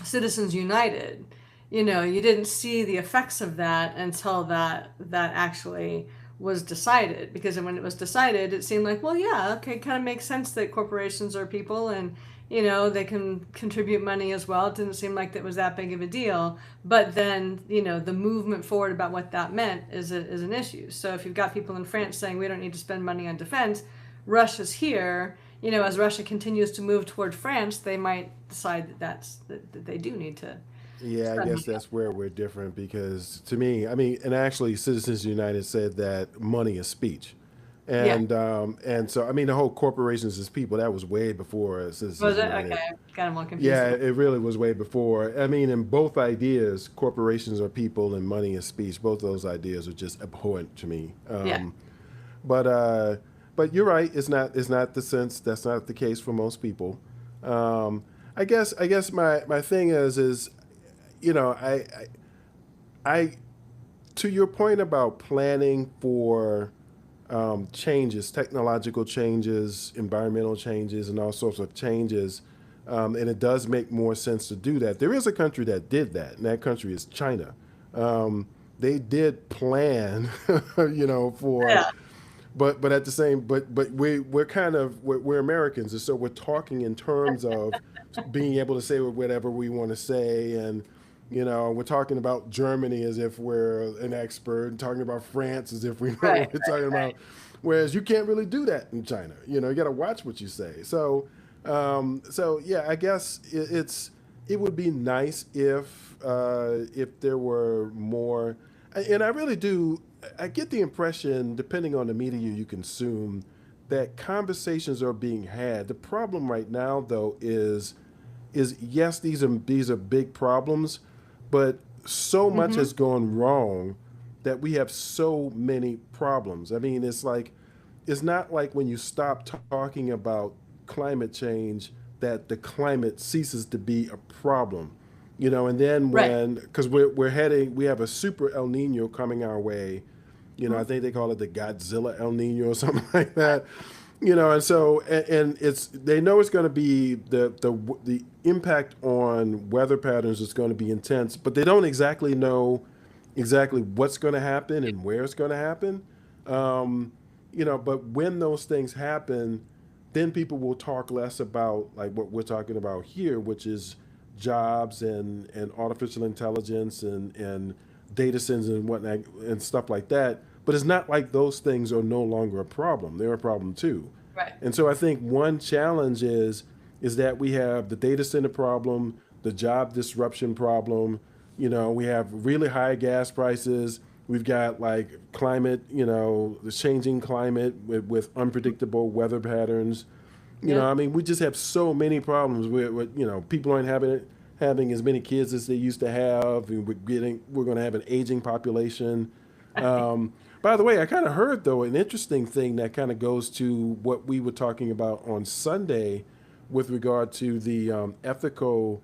Citizens United, you didn't see the effects of that until that actually was decided. Because when it was decided, it seemed like, well, yeah, okay, kind of makes sense that corporations are people, and they can contribute money as well. It didn't seem like that was that big of a deal. But then, the movement forward about what that meant is an issue. So if you've got people in France saying we don't need to spend money on defense, Russia's here. As Russia continues to move toward France, they might decide that they do need to Yeah, I spend guess money. that's where we're different because to me, I mean, and actually, Citizens United said that money is speech, Yeah. and so I mean, the whole corporations is people. That was way before Was Citizens it? Okay. United. Got them all confused. Yeah, it really was way before. I mean, in both ideas, corporations are people and money is speech. Both those ideas are just abhorrent to me. Yeah. But uh, but you're right. It's not the sense. That's not the case for most people. Um, I guess my thing is you know I to your point about planning for changes, technological changes, environmental changes, and all sorts of changes. And it does make more sense to do that. There is a country that did that, and that country is China. They did plan, for, Yeah. but at the same, but we're kind of we're Americans, and so we're talking in terms of being able to say whatever we want to say, and we're talking about Germany as if we're an expert, and talking about France as if we know Right. what we're talking about. Whereas you can't really do that in China. You got to watch what you say. So yeah, I guess it would be nice if there were more, and I really do. I get the impression, depending on the media you consume, that conversations are being had. The problem right now, though, is yes, these are big problems, but so much Mm-hmm. has gone wrong that we have so many problems. I mean, it's not like when you stop talking about climate change that the climate ceases to be a problem. And then Right. because we have a super El Nino coming our way, I think they call it the Godzilla El Nino or something like that. And so and it's they know it's going to be the impact on weather patterns is going to be intense, but they don't exactly know exactly what's going to happen and where it's going to happen. But when those things happen, then people will talk less about like what we're talking about here, which is jobs and artificial intelligence and data centers and whatnot and stuff like that. But it's not like those things are no longer a problem. They're a problem too. Right. And so I think one challenge is that we have the data center problem, the job disruption problem. We have really high gas prices. We've got like climate, the changing climate with unpredictable weather patterns. Yeah. I mean, we just have so many problems with people aren't having as many kids as they used to have. And we're going to have an aging population. By the way, I kind of heard though an interesting thing that kind of goes to what we were talking about on Sunday with regard to the ethical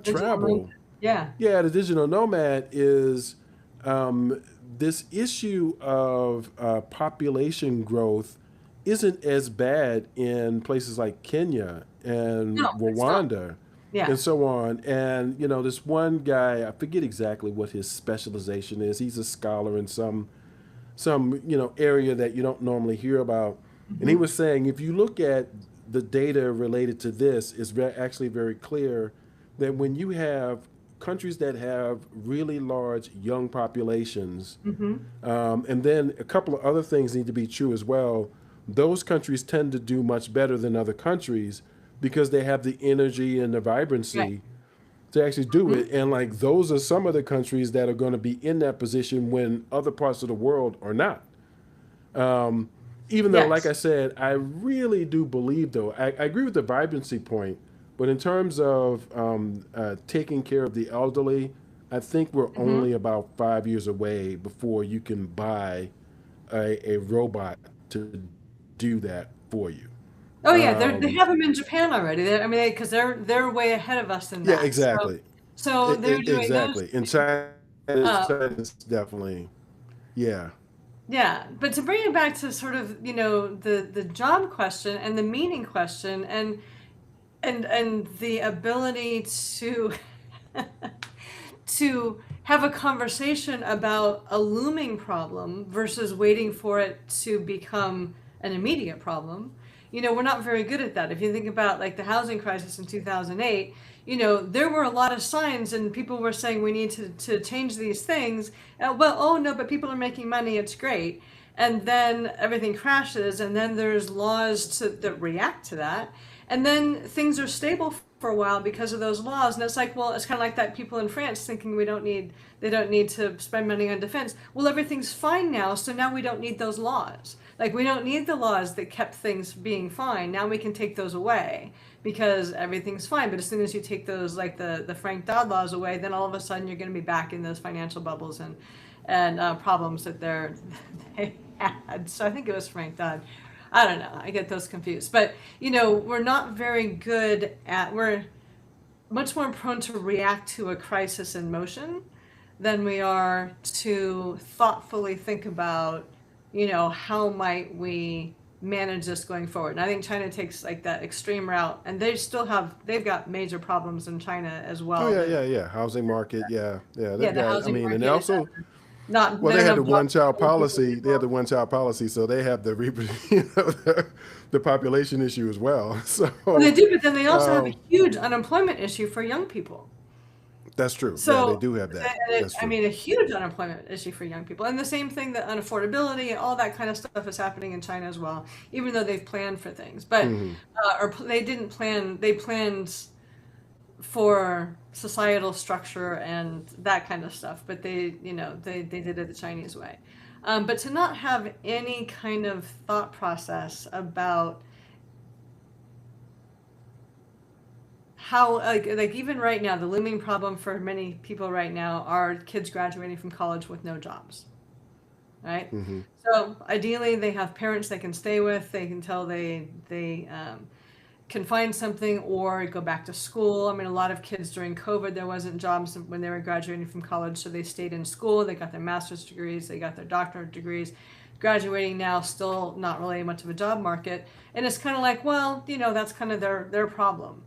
Digital nomad. travel. Yeah. Yeah, the digital nomad is this issue of population growth isn't as bad in places like Kenya and No, it's not. Rwanda Yeah. and so on. And this one guy, I forget exactly what his specialization is. He's a scholar in some area that you don't normally hear about. And he Hmm. was saying if you look at the data related to this, it's actually very clear that when you have countries that have really large young populations, Hmm. and then a couple of other things need to be true as well. Those countries tend to do much better than other countries because they have the energy and the Right. vibrancy to actually do Hmm. it. And like those are some of the countries that are going to be in that position when other parts of the world are not. Um, Even though, like Yes. I said, I really do believe, though, I agree with the vibrancy point, but in terms of taking care of the elderly, I think we're Hmm. only about 5 years away before you can buy a robot to do that for you. Oh yeah, they Um, have them in Japan already. I mean, because they're way ahead of us in yeah, that. So exactly. so they're doing those Exactly. In things. China, Uh, China's definitely, yeah. yeah, but to bring it back to sort of the job question and the meaning question and the ability to to have a conversation about a looming problem versus waiting for it to become an immediate problem. We're not very good at that. If you think about like the housing crisis in 2008, there were a lot of signs and people were saying we need to change these things. Well, oh no, but people are making money, it's great. And then everything crashes, and then there's laws that react to that. And then things are stable for a while because of those laws. And it's like, well, it's kind of like that people in France thinking they don't need to spend money on defense. Well, everything's fine now, so now we don't need those laws. Like we don't need the laws that kept things being fine. Now we can take those away because everything's fine. But as soon as you take those, like the Frank Dodd laws away, then all of a sudden you're going to be back in those financial bubbles and problems that they had. So I think it was Frank Dodd. I don't know. I get those confused. But we're not very good at. We're much more prone to react to a crisis in motion than we are to thoughtfully think about, how might we manage this going forward. And I think China takes like that extreme route, and they've got major problems in China as Oh well. yeah, yeah, yeah. Housing market, yeah, yeah. Yeah, They've the got. I housing mean, and they market is also not well, there they are had no the jobs one child for people policy. They had anymore. the one child policy, so they have the population issue as well. Well, they So do, but then they also have a um, huge unemployment issue for young people. that's true. Yeah, they So, do have that. That's I true. mea huge unemployment issue for young people. And the same thing, that unaffordability, all that kind of stuff is happening in China as well, even though they've planned for things. But, Hmm. they didn't plan, they planned for societal structure and that kind of stuff, but they did it the Chinese way. But to not have any kind of thought process about how like even right now the looming problem for many people right now are kids graduating from college with no jobs, right? Hmm. So ideally they have parents they can stay with, they can tell they can find something or go back to school. I mean, a lot of kids during COVID, there wasn't jobs when they were graduating from college, so they stayed in school. They got their master's degrees, they got their doctorate degrees. Graduating now, still not really much of a job market, and it's kind of like, well, that's kind of their problem,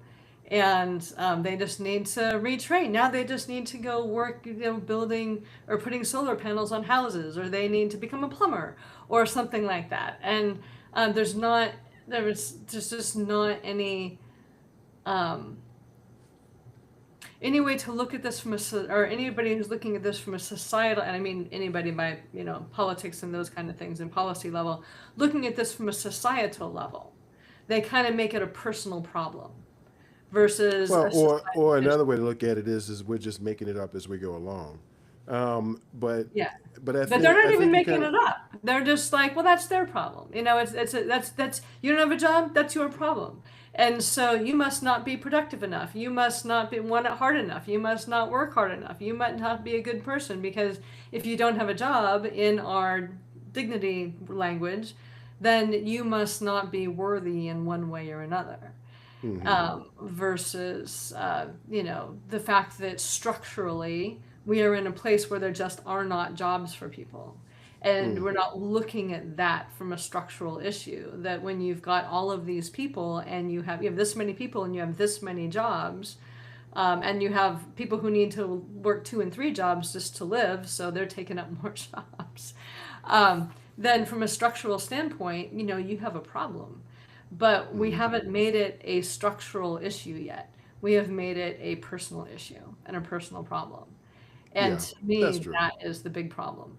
and they just need to retrain. Now they just need to go work, building or putting solar panels on houses, or they need to become a plumber or something like that. And there's just not um, any way to look at this or anybody who's looking at this from a societal, and I mean anybody by politics and those kind of things and policy level, looking at this from a societal level, they kind of make it a personal problem versus Well, a societal or issue. another way to look at it is we're just making it up as we go along. Um, but Yeah. but I But they're think not I even think you making kind of it up. They're just like, well, that's their problem. That's you don't have a job, that's your problem. And so you must not be productive enough. You must not be want it hard enough. You must not work hard enough. You might not be a good person because if you don't have a job in our dignity language, then you must not be worthy in one way or another. hmm Versus the fact that structurally we are in a place where there just are not jobs for people, and we're hmm not looking at that from a structural issue, that when you've got all of these people and you have this many people and you have this many jobs, and you have people who need to work 2 and 3 jobs just to live, so they're taking up more jobs. Then from a structural standpoint, you have a problem. But we hmm haven't made it a structural issue yet. We have made it a personal issue and a personal problem. And Yeah, to that's me, true. that is the big problem.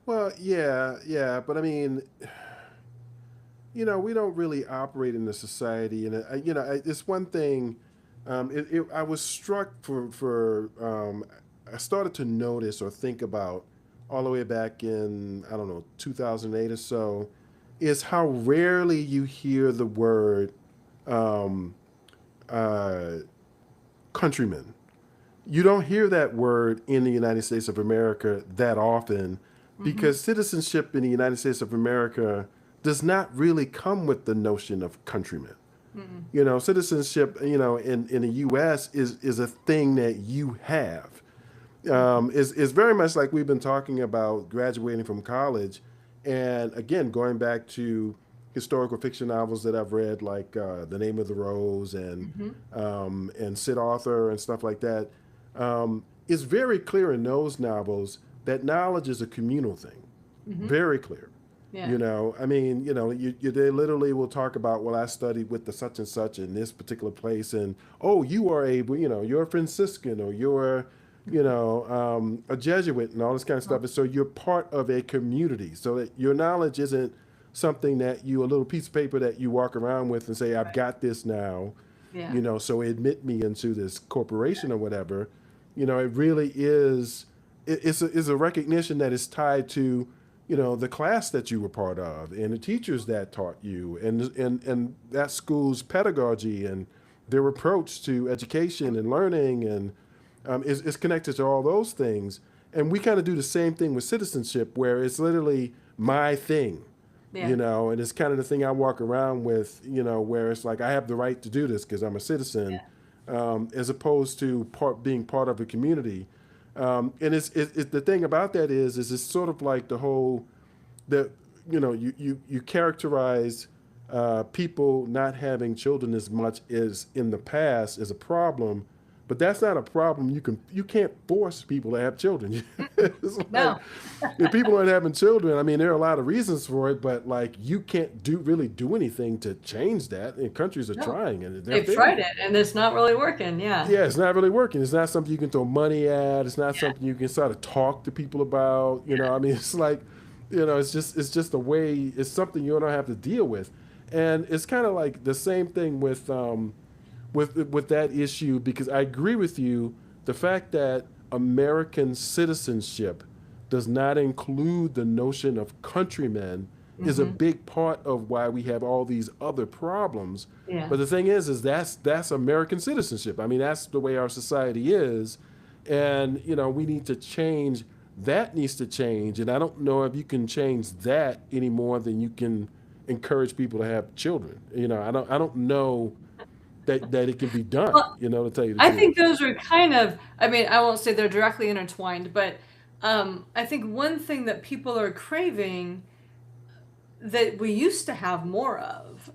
Well, yeah, but I mean, we don't really operate in a society, and it's one thing. I was struck I started to notice or think about all the way back in, I don't know, 2008 or so, is how rarely you hear the word um, uh, countrymen. You don't hear that word in the United States of America that often Hmm. because citizenship in the United States of America does not really come with the notion of countrymen. Mm-mm. Citizenship, in the U.S. is a thing that you have. Hmm. Is very much like we've been talking about graduating from college, and again going back to historical fiction novels that I've read, like The Name of the Rose Hmm. and Sid Arthur and stuff like that. It's very clear in those novels that knowledge is a communal thing. Hmm. Very clear. Yeah. I mean, they literally will talk about, well, I studied with the such and such in this particular place, and oh, you are you're a Franciscan, or you're, a Jesuit, and all this kind of stuff. And so you're part of a community, so that your knowledge isn't something that a little piece of paper that you walk around with and say, I've Right. got this now, Yeah. so admit me into this corporation or whatever. It really is. It's a recognition that is tied to, the class that you were part of and the teachers that taught you and that school's pedagogy and their approach to education and learning and is connected to all those things. And we kind of do the same thing with citizenship, where it's literally my thing, Yeah. and it's kind of the thing I walk around with, where it's like I have the right to do this because I'm a citizen, Yeah. as opposed to being part of a community. And it's the thing about that is it's sort of like the whole that you characterize people not having children as much as in the past as a problem, but that's not a problem. You can't force people to have children. It's like No. if people aren't having children, I mean, there are a lot of reasons for it, but like you can't really do anything to change that. And countries are No. trying and they're They've tried failing. it and it's not really working. Yeah. Yeah, it's not really working. It's not something you can throw money at. It's not Yeah. something you can sort of talk to people about. I mean, it's like, it's just a way. It's something you don't have to deal with, and it's kind of like the same thing with that issue, because I agree with you. The fact that American citizenship does not include the notion of countrymen is a Hmm. big part of why we have all these other problems. Yeah. But the thing is that's American citizenship. I mean, that's the way our society is, and we need to change. That needs to change, and I don't know if you can change that any more than you can encourage people to have children. I don't know that it can be done. Well, To tell you the I truth. think those are kind of, I mean, I won't say they're directly intertwined, but I think one thing that people are craving that we used to have more of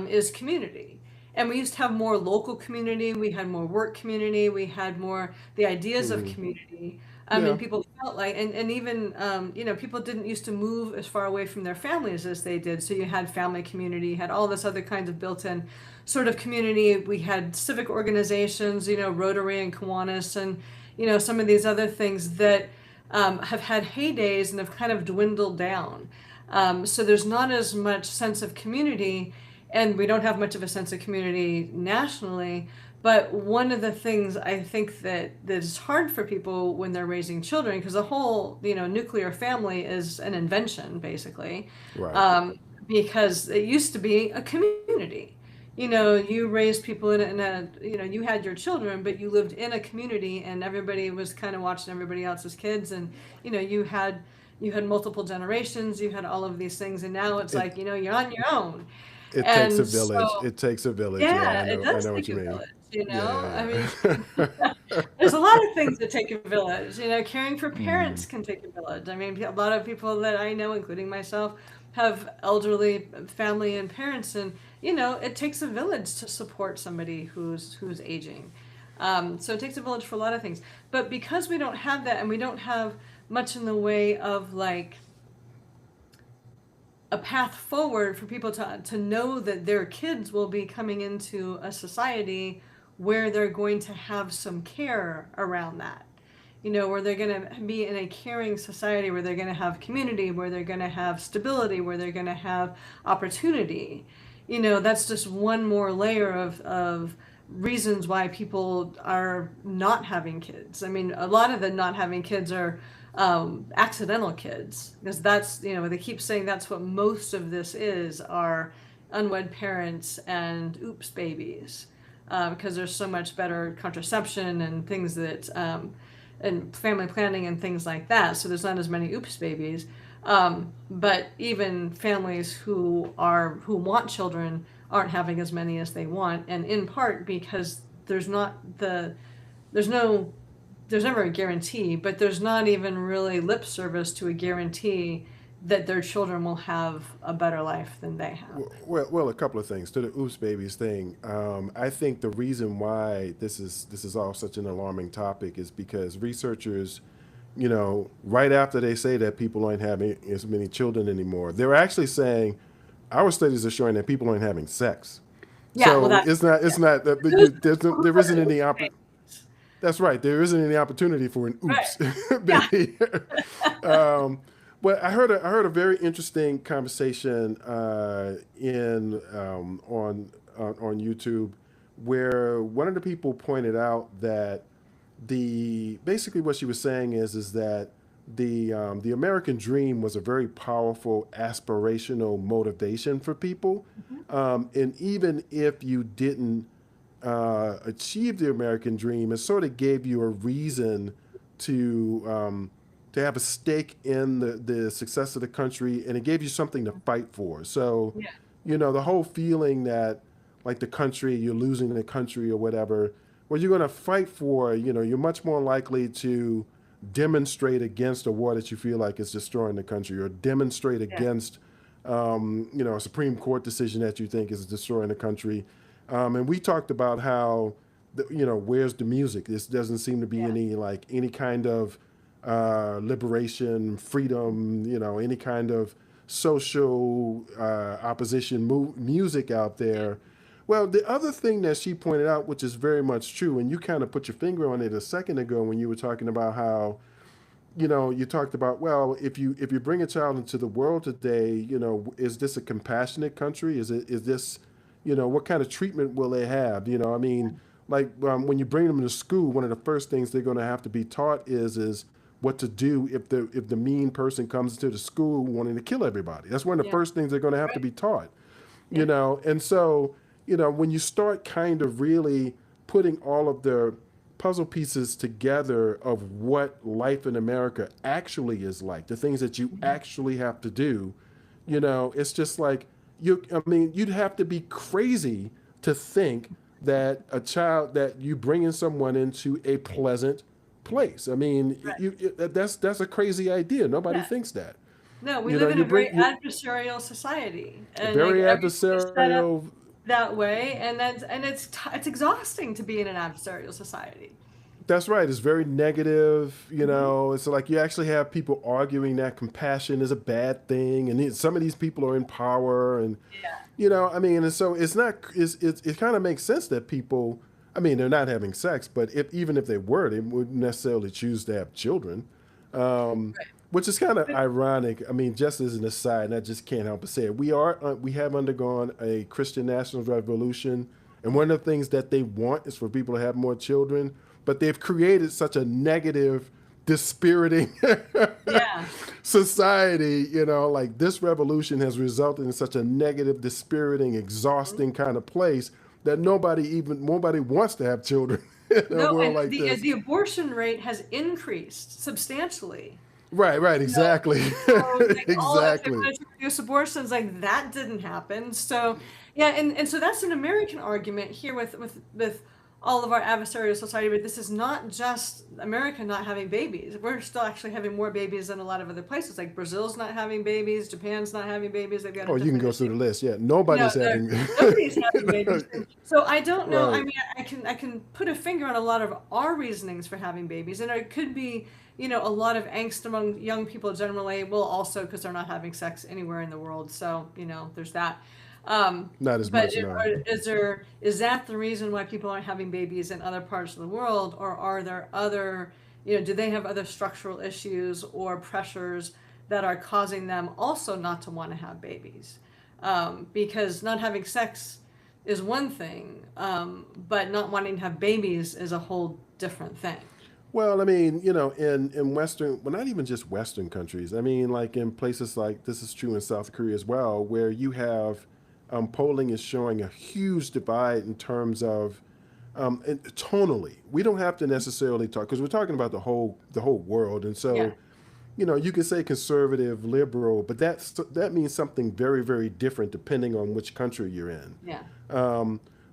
is community. And we used to have more local community. We had more work community. We had more the ideas of Hmm. community. Yeah. And people felt like, and even, people didn't used to move as far away from their families as they did. So you had family community, you had all this other kinds of built in sort of community. We had civic organizations, Rotary and Kiwanis, and, some of these other things that have had heydays and have kind of dwindled down. So there's not as much sense of community, and we don't have much of a sense of community nationally. But one of the things I think that is hard for people when they're raising children, because the whole nuclear family is an invention basically, Right. um, because it used to be a community. You raised people in a you had your children, but you lived in a community, and everybody was kind of watching everybody else's kids, and you had multiple generations, you had all of these things, and now it's It like you're on your own. it takes a And village. so, It takes a village. Yeah, yeah, I it know. I does know what take you a mean. village, I mean, Yeah. there's a lot of things that take a village. Caring for Mm. parents can take a village. I mean, a lot of people that I know, including myself, have elderly family and parents, and it takes a village to support somebody who's aging. So it takes a village for a lot of things. But because we don't have that, and we don't have much in the way of like a path forward for people to know that their kids will be coming into a society where they're going to have some care around that. Where they're going to be in a caring society, where they're going to have community, where they're going to have stability, where they're going to have opportunity. That's just one more layer of reasons why people are not having kids. I mean, a lot of the not having kids are accidental kids, because that's they keep saying that's what most of this is, are unwed parents and oops babies, because there's so much better contraception and things that and family planning and things like that, so there's not as many oops babies. But even families who want children aren't having as many as they want, and in part because there's no there's never a guarantee, but there's not even really lip service to a guarantee that their children will have a better life than they have. Well, a couple of things to the oops babies thing. I think the reason why this is all such an alarming topic is because researchers, right after they say that people aren't having as many children anymore, they're actually saying our studies are showing that people aren't having sex. Yeah, well, So that it's not that those there isn't any right, that's right. There isn't any opportunity for an right. oops Yeah. baby. um, but I heard a very interesting conversation in on YouTube where one of the people pointed out that the basically what she was saying is that the American dream was a very powerful aspirational motivation for people, and even if you didn't achieve the American dream, it sort of gave you a reason to have a stake in the success of the country, and it gave you something to fight for. So, Yeah. the whole feeling that like the country, you're losing the country or whatever, what you're going to fight for, you're much more likely to demonstrate against a war that you feel like is destroying the country, or demonstrate Yeah. against, a Supreme Court decision that you think is destroying the country. And we talked about how, where's the music? This doesn't seem to be Yeah. any kind of liberation, freedom, any kind of social opposition music out there. Well, the other thing that she pointed out, which is very much true, and you kind of put your finger on it a second ago when you were talking about how, you talked about, well, if you bring a child into the world today, is this a compassionate country? Is this, what kind of treatment will they have? I mean, like when you bring them to school, one of the first things they're going to have to be taught is what to do if the mean person comes to the school wanting to kill everybody. That's one of the Yeah. first things they're going to have to Right. be taught. Yeah. And so, when you start kind of really putting all of the puzzle pieces together of what life in America actually is like, the things that you actually have to do, it's just like I mean, you'd have to be crazy to think that a child that you bringing someone into a pleasant place. I mean, Right. that's a crazy idea. Nobody Yeah. thinks that. No, we You know, live in you a very bring you adversarial society, and like very everything is set up adversarial. that way, and it's exhausting to be in an adversarial society. That's right. It's very negative. You Hmm. know, it's like you actually have people arguing that compassion is a bad thing, and some of these people are in power, and Yeah. I mean, and so it's not. It kind of makes sense that people. I mean, they're not having sex, but if even if they were, they wouldn't necessarily choose to have children, Right. which is kind of But ironic. I mean, just as an aside, and I just can't help but say it. We have undergone a Christian nationalist revolution, and one of the things that they want is for people to have more children, but they've created such a negative, dispiriting yeah. society. Like this revolution has resulted in such a negative, dispiriting, exhausting kind of place that nobody wants to have children in a No, world and like the this. the abortion rate has increased substantially. Right, right, You know, exactly. so like all if they Exactly. wanted to reduce abortions, like that didn't happen. So yeah, and so that's an American argument here with all of our adversarial society, but this is not just America not having babies. We're still actually having more babies than a lot of other places. Like Brazil's not having babies, Japan's not having babies. They've got a Oh, you can different go through issue. the list. Yeah, You know, nobody's having. nobody's having babies. And so I don't know. I Right. mean, I can put a finger on a lot of our reasonings for having babies, and it could be, a lot of angst among young people generally. Well, also because they're not having sex anywhere in the world, so there's that. Not as But much, no. is that the reason why people aren't having babies in other parts of the world, or are there other, do they have other structural issues or pressures that are causing them also not to want to have babies? Because not having sex is one thing, but not wanting to have babies is a whole different thing. Well, I mean, in Western, well, not even just Western countries. I mean, like in places like this is true in South Korea as well, where you have polling is showing a huge divide in terms of and tonally. We don't have to necessarily talk because we're talking about the whole world, and Yeah, so you can say conservative, liberal, but that means something very, very different depending on which country you're in. yeah,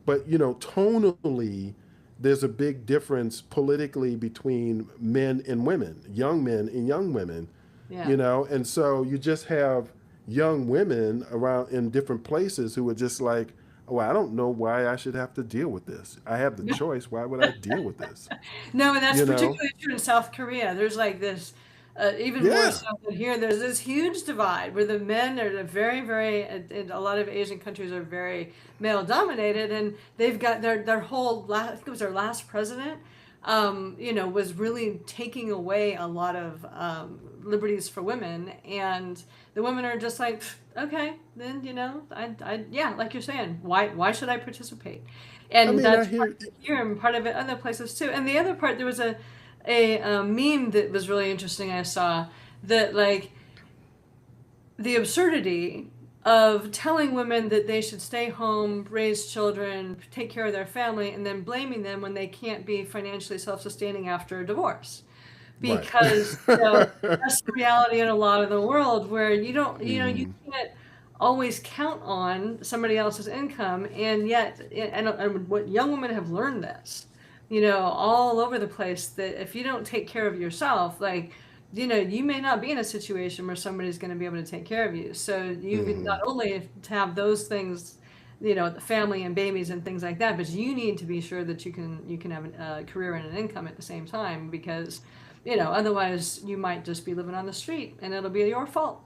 But tonally, there's a big difference politically between men and women, young men and young women. yeah. And so you just have young women around in different places who are just like, oh, I don't know why I should have to deal with this. I have the choice. Why would I deal with this? No, and that's You know? particularly true in South Korea. There's like this, even more Yeah. so than here. There's this huge divide where the men are the very, very, and a lot of Asian countries are very male dominated, and they've got their whole. I think it was their last president. Was really taking away a lot of liberties for women, and the women are just like, "Pfft, okay, then yeah, like you're saying, why should I participate?" I And mean, I that's part hear. of it here and part of it other places too. And the other part, there was a meme that was really interesting. I saw that like the absurdity of telling women that they should stay home, raise children, take care of their family, and then blaming them when they can't be financially self-sustaining after a divorce. Right. Because that's the reality in a lot of the world where you don't, you Mhm. can't always count on somebody else's income, and yet, and what young women have learned this, all over the place, that if you don't take care of yourself, like you may not be in a situation where somebody's going to be able to take care of you. So you not Mhm. only to have those things, the family and babies and things like that, but you need to be sure that you can have a career and an income at the same time, because otherwise you might just be living on the street and it'll be your fault.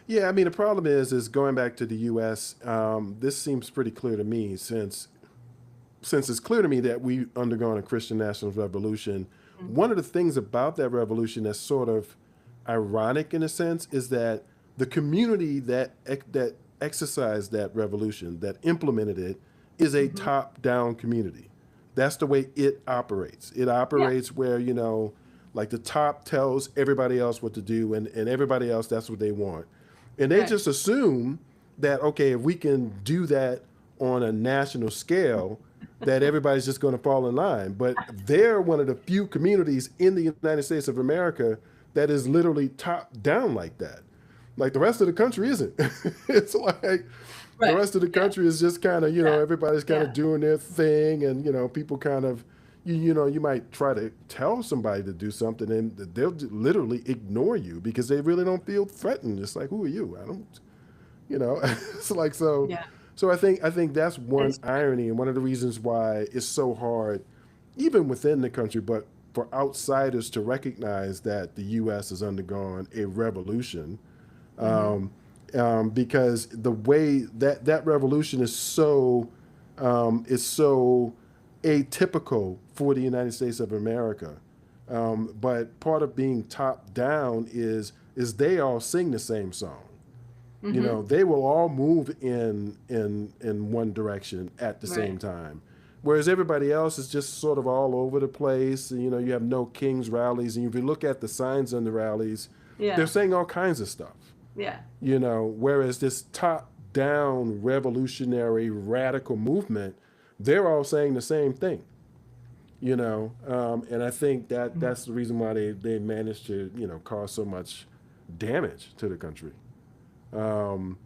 Yeah, I mean, the problem is going back to the U.S. This seems pretty clear to me since it's clear to me that we've undergone a Christian national revolution. Mm. One of the things about that revolution that's sort of ironic in a sense is that the community that exercised that revolution, that implemented it, is a Hmm. top-down community. That's the way it operates. It Yeah, operates where, like the top tells everybody else what to do, and everybody else, that's what they want. And they right. just assume that, okay, if we can do that on a national scale, that everybody's just going to fall in line. But they're one of the few communities in the United States of America that is literally top down like that. Like the rest of the country isn't. It's like the Right. rest of the Yeah. country is just kind of, Yeah. everybody's kind of Yeah. doing their thing, and people kind of, you might try to tell somebody to do something, and they'll literally ignore you because they really don't feel threatened. It's like, who are you? I don't, it's like so. Yeah. So I think that's one It's irony, and one of the reasons why it's so hard, even within the country, but for outsiders to recognize that the U.S. has undergone a revolution, mm-hmm. because the way that revolution is so atypical for the United States of America. But part of being top down is they all sing the same song. Mm-hmm. They will all move in one direction at the same Right. time. Whereas everybody else is just sort of all over the place. And, you have no King's rallies. And if you look at the signs on the rallies, they're Yeah. saying all kinds of stuff. Yeah. Whereas this top down revolutionary radical movement, they're all saying the same thing. And I think that's the reason why they managed to cause so much damage to the country. Um,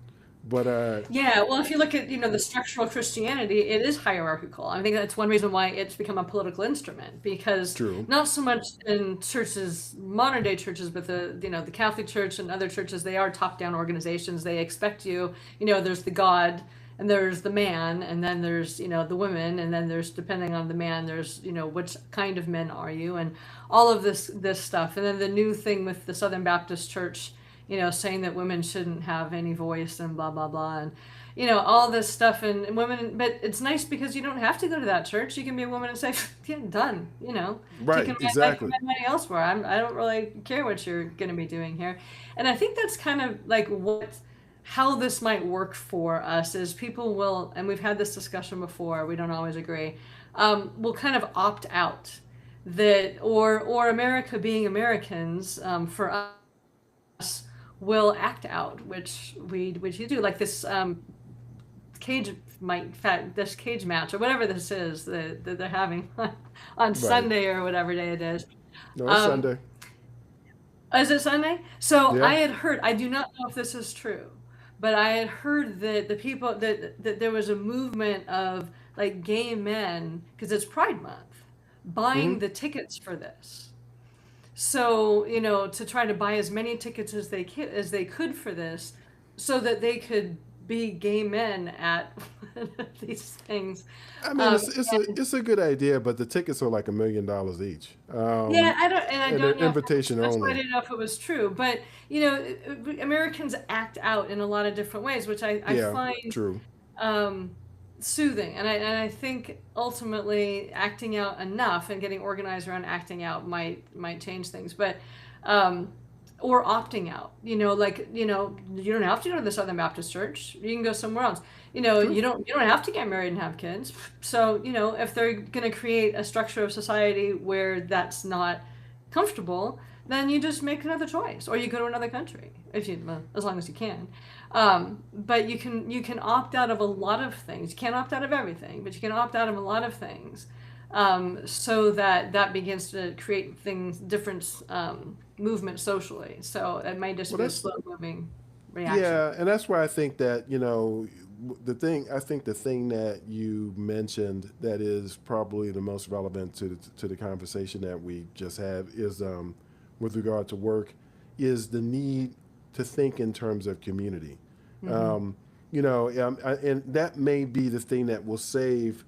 but Yeah, well, if you look at, the structural Christianity, it is hierarchical. I think that's one reson why it's become a political instrument, because true, not so much in churches, modern day churches, but the Catholic Church and other churches, they are top-down organizations. They expect there's the God and there's the man, and then there's, the women, and then there's, depending on the man, there's, which kind of men are you, and all of this stuff. And then the new thing with the Southern Baptist Church, saying that women shouldn't have any voice and blah blah blah, and all this stuff, and women. But it's nice because you don't have to go to that church. You can be a woman and say, "Yeah, done." right, Taking my life and exactly. my money elsewhere. I don't really care what you're going to be doing here, and I think that's kind of like how this might work for us is people will, and we've had this discussion before. We don't always agree. Will kind of opt out that, or America being Americans, for us will act out, which you do, like this this cage match or whatever this is that they're having on Right. Sunday or whatever day it is. No, it's Um, Sunday. is it Sunday? So Yeah. I had heard. I do not know if this is true, but I had heard that the people that there was a movement of like gay men, because it's Pride Month, Hmm. buying the tickets for this. So, to try to buy as many tickets as they could for this, so that they could be gay men at these things. I mean, Um, it's a good idea, but the tickets are like $1 million each, yeah, I and they're don't know if invitation that's why I only. didn't know if it was true, but Americans act out in a lot of different ways, which I Yeah, find true. um, soothing, and I think ultimately acting out enough and getting organized around acting out might change things, but um, or opting out. Like you don't have to go to the Southern Baptist Church. You can go somewhere else. True. You don't have to get married and have kids. So if they're going to create a structure of society where that's not comfortable, then you just make another choice, or you go to another country if you, well, as long as you can. But you can opt out of a lot of things. You can't opt out of everything, but you can opt out of a lot of things, so that begins to create different movement socially. So it might just Well, be a that's slow moving reaction. yeah, and that's why I think that the thing that you mentioned that is probably the most relevant to the conversation that we just had is, with regard to work, is the need to think in terms of community. Hmm. And that may be the thing that will save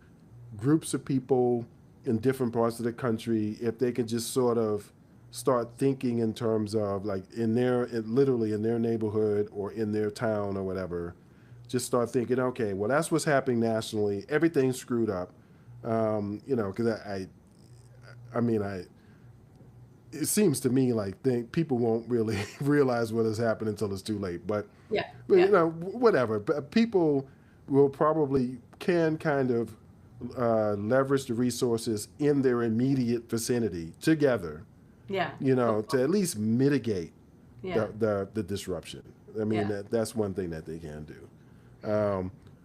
groups of people in different parts of the country if they can just sort of start thinking in terms of like literally in their neighborhood or in their town or whatever. Just start thinking, okay, well, that's what's happening nationally. Everything's screwed up. Because I mean, it seems to me like people won't really realize what has happened until it's too late. But, Yeah, but yeah, whatever. But people will probably can kind of leverage the resources in their immediate vicinity together, yeah, to at least mitigate yeah, the disruption. I mean, yeah. that's one thing that they can do.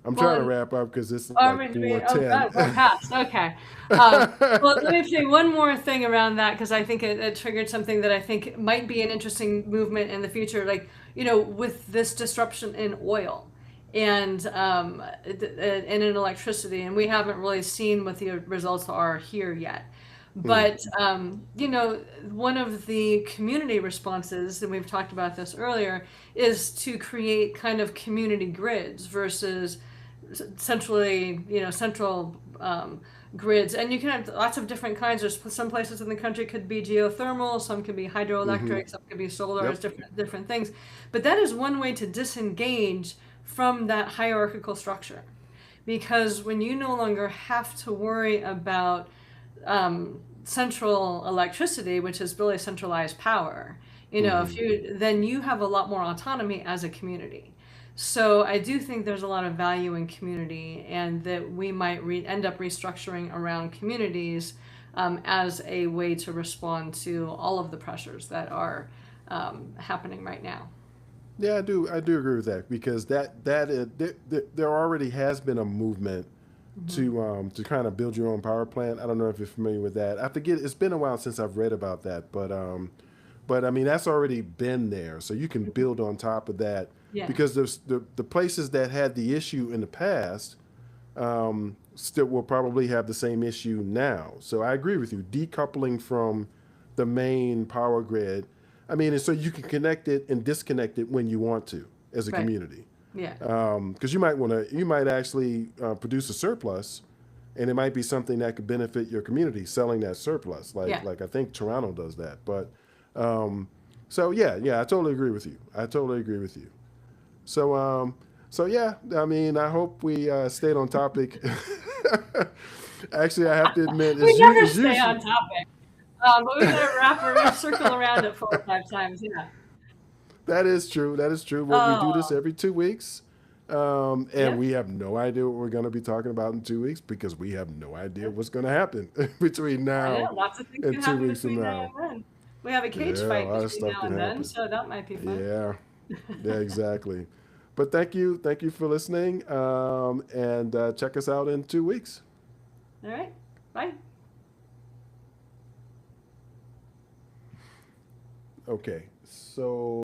I'm Well, trying to and wrap up because it's oh, like oh 4:10. God, we're past. Okay. Well, let me say one more thing around that, because I think it triggered something that I think might be an interesting movement in the future. Like, with this disruption in oil and in electricity, and we haven't really seen what the results are here yet. Hmm. But one of the community responses, and we've talked about this earlier, is to create kind of community grids versus central grids. And you can have lots of different kinds. There's some places in the country could be geothermal, some could be Hmm. hydroelectric, some could be solar. There's Yep. different things. But that is one way to disengage from that hierarchical structure, because when you no longer have to worry about central electricity, which is really centralized power, if Hmm. you then you have a lot more autonomy as a community. So I do think there's a lot of value in community, and that we might end up restructuring around communities as a way to respond to all of the pressures that are happening right now. Yeah, I do agree with that because there already has been a movement Hmm. to kind of build your own power plant. I don't know if you're familiar with that. I forget. It's been a while since I've read about that, but I mean that's already been there, so you can build on top of that Yeah. because the places that had the issue in the past still will probably have the same issue now. So I agree with you. Decoupling from the main power grid. I mean, and so you can connect it and disconnect it when you want to as a Right. community. Yeah. Because you might actually produce a surplus, and it might be something that could benefit your community selling that surplus. Yeah. Like I think Toronto does that. But so yeah, I totally agree with you. I totally agree with you. So so yeah, I mean, I hope we stayed on topic. Actually, I have to admit, We never as stay usual, on topic. But we gotta we circle around it 4 or 5 times. Yeah. that is true. That is true. Well, we do this Oh, every 2 weeks, and yep. we have no idea what we're going to be talking about in 2 weeks because we have no idea what's going to happen between I know now lots of things and can two happen weeks from between now now. and then. We have a cage Yeah, a fight lot of between stuff now can and then, happen. so that might be fun. Yeah, yeah, exactly. But thank you for listening, and check us out in 2 weeks. All right. Bye. Okay, so.